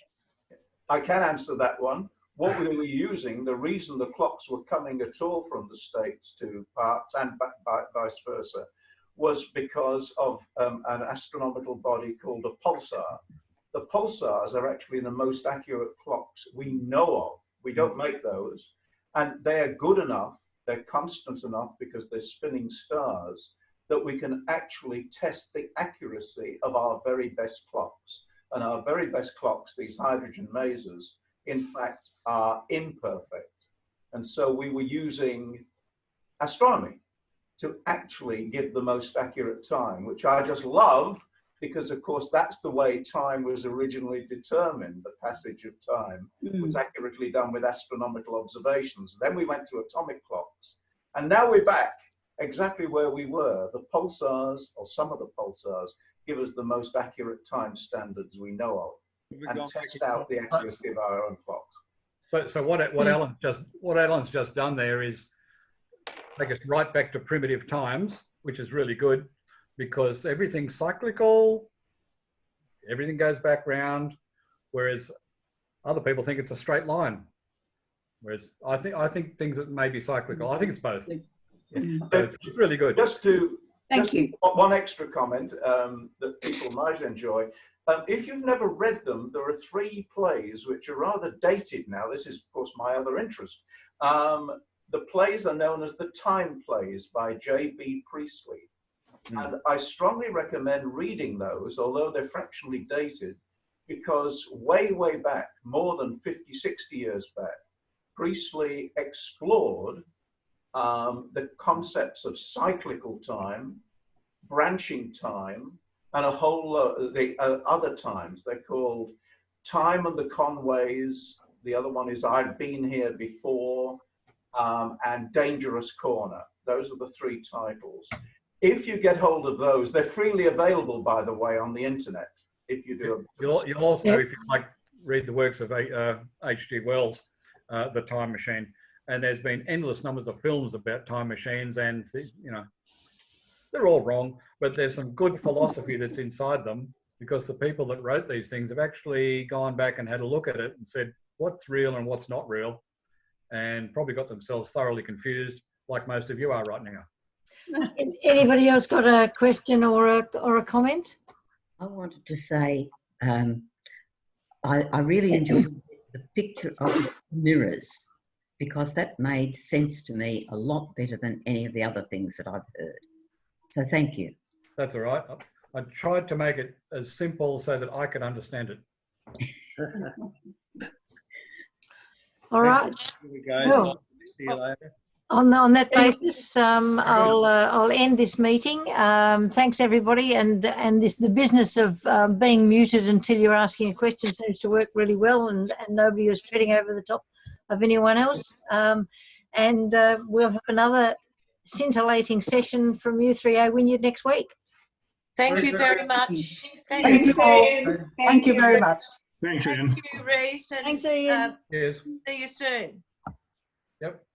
I can answer that one. What we were using, the reason the clocks were coming at all from the States to parts and vice versa, was because of an astronomical body called a pulsar. The pulsars are actually the most accurate clocks we know of. We don't make those. And they are good enough, they're constant enough because they're spinning stars, that we can actually test the accuracy of our very best clocks. And our very best clocks, these hydrogen masers, in fact, are imperfect. And so we were using astronomy to actually give the most accurate time, which I just love because, of course, that's the way time was originally determined. The passage of time was accurately done with astronomical observations. Then we went to atomic clocks. And now we're back exactly where we were. The pulsars, or some of the pulsars, give us the most accurate time standards we know of and test out the accuracy of our own clocks. So what Alan's just done there is take us right back to primitive times, which is really good because everything's cyclical, everything goes back round, whereas other people think it's a straight line. Whereas I think things that may be cyclical. I think it's both. So it's really good. Just Thank you. One extra comment that people might enjoy. If you've never read them, there are 3 plays which are rather dated now. This is, of course, my other interest. The plays are known as the Time Plays by J.B. Priestley. And I strongly recommend reading those, although they're fractionally dated, because way, way back, more than 50, 60 years back, Priestley explored the concepts of cyclical time, branching time, and a whole the other times. They're called Time and the Conways. The other one is I've Been Here Before, and Dangerous Corner. Those are the 3 titles. If you get hold of those, they're freely available, by the way, on the internet. If you do, you'll also, if you like, read the works of H.G. Wells, The Time Machine. And there's been endless numbers of films about time machines, and you know, they're all wrong, but there's some good philosophy that's inside them because the people that wrote these things have actually gone back and had a look at it and said what's real and what's not real, and probably got themselves thoroughly confused, like most of you are right now. Anybody else got a question or a comment? I wanted to say I really enjoyed the picture of the mirrors, because that made sense to me a lot better than any of the other things that I've heard. So thank you. That's all right. I tried to make it as simple so that I could understand it. All right. Well, see you later. On that basis, I'll end this meeting. Thanks everybody, and the business of being muted until you're asking a question seems to work really well, and nobody is treading over the top of anyone else. And we'll have another scintillating session from U3A Wynyard next week. Thank you very much. Thank you all. Thank you very much. Thanks, Ian. Thank you, Reece. Thanks, Ian. Yes. See you soon. Yep.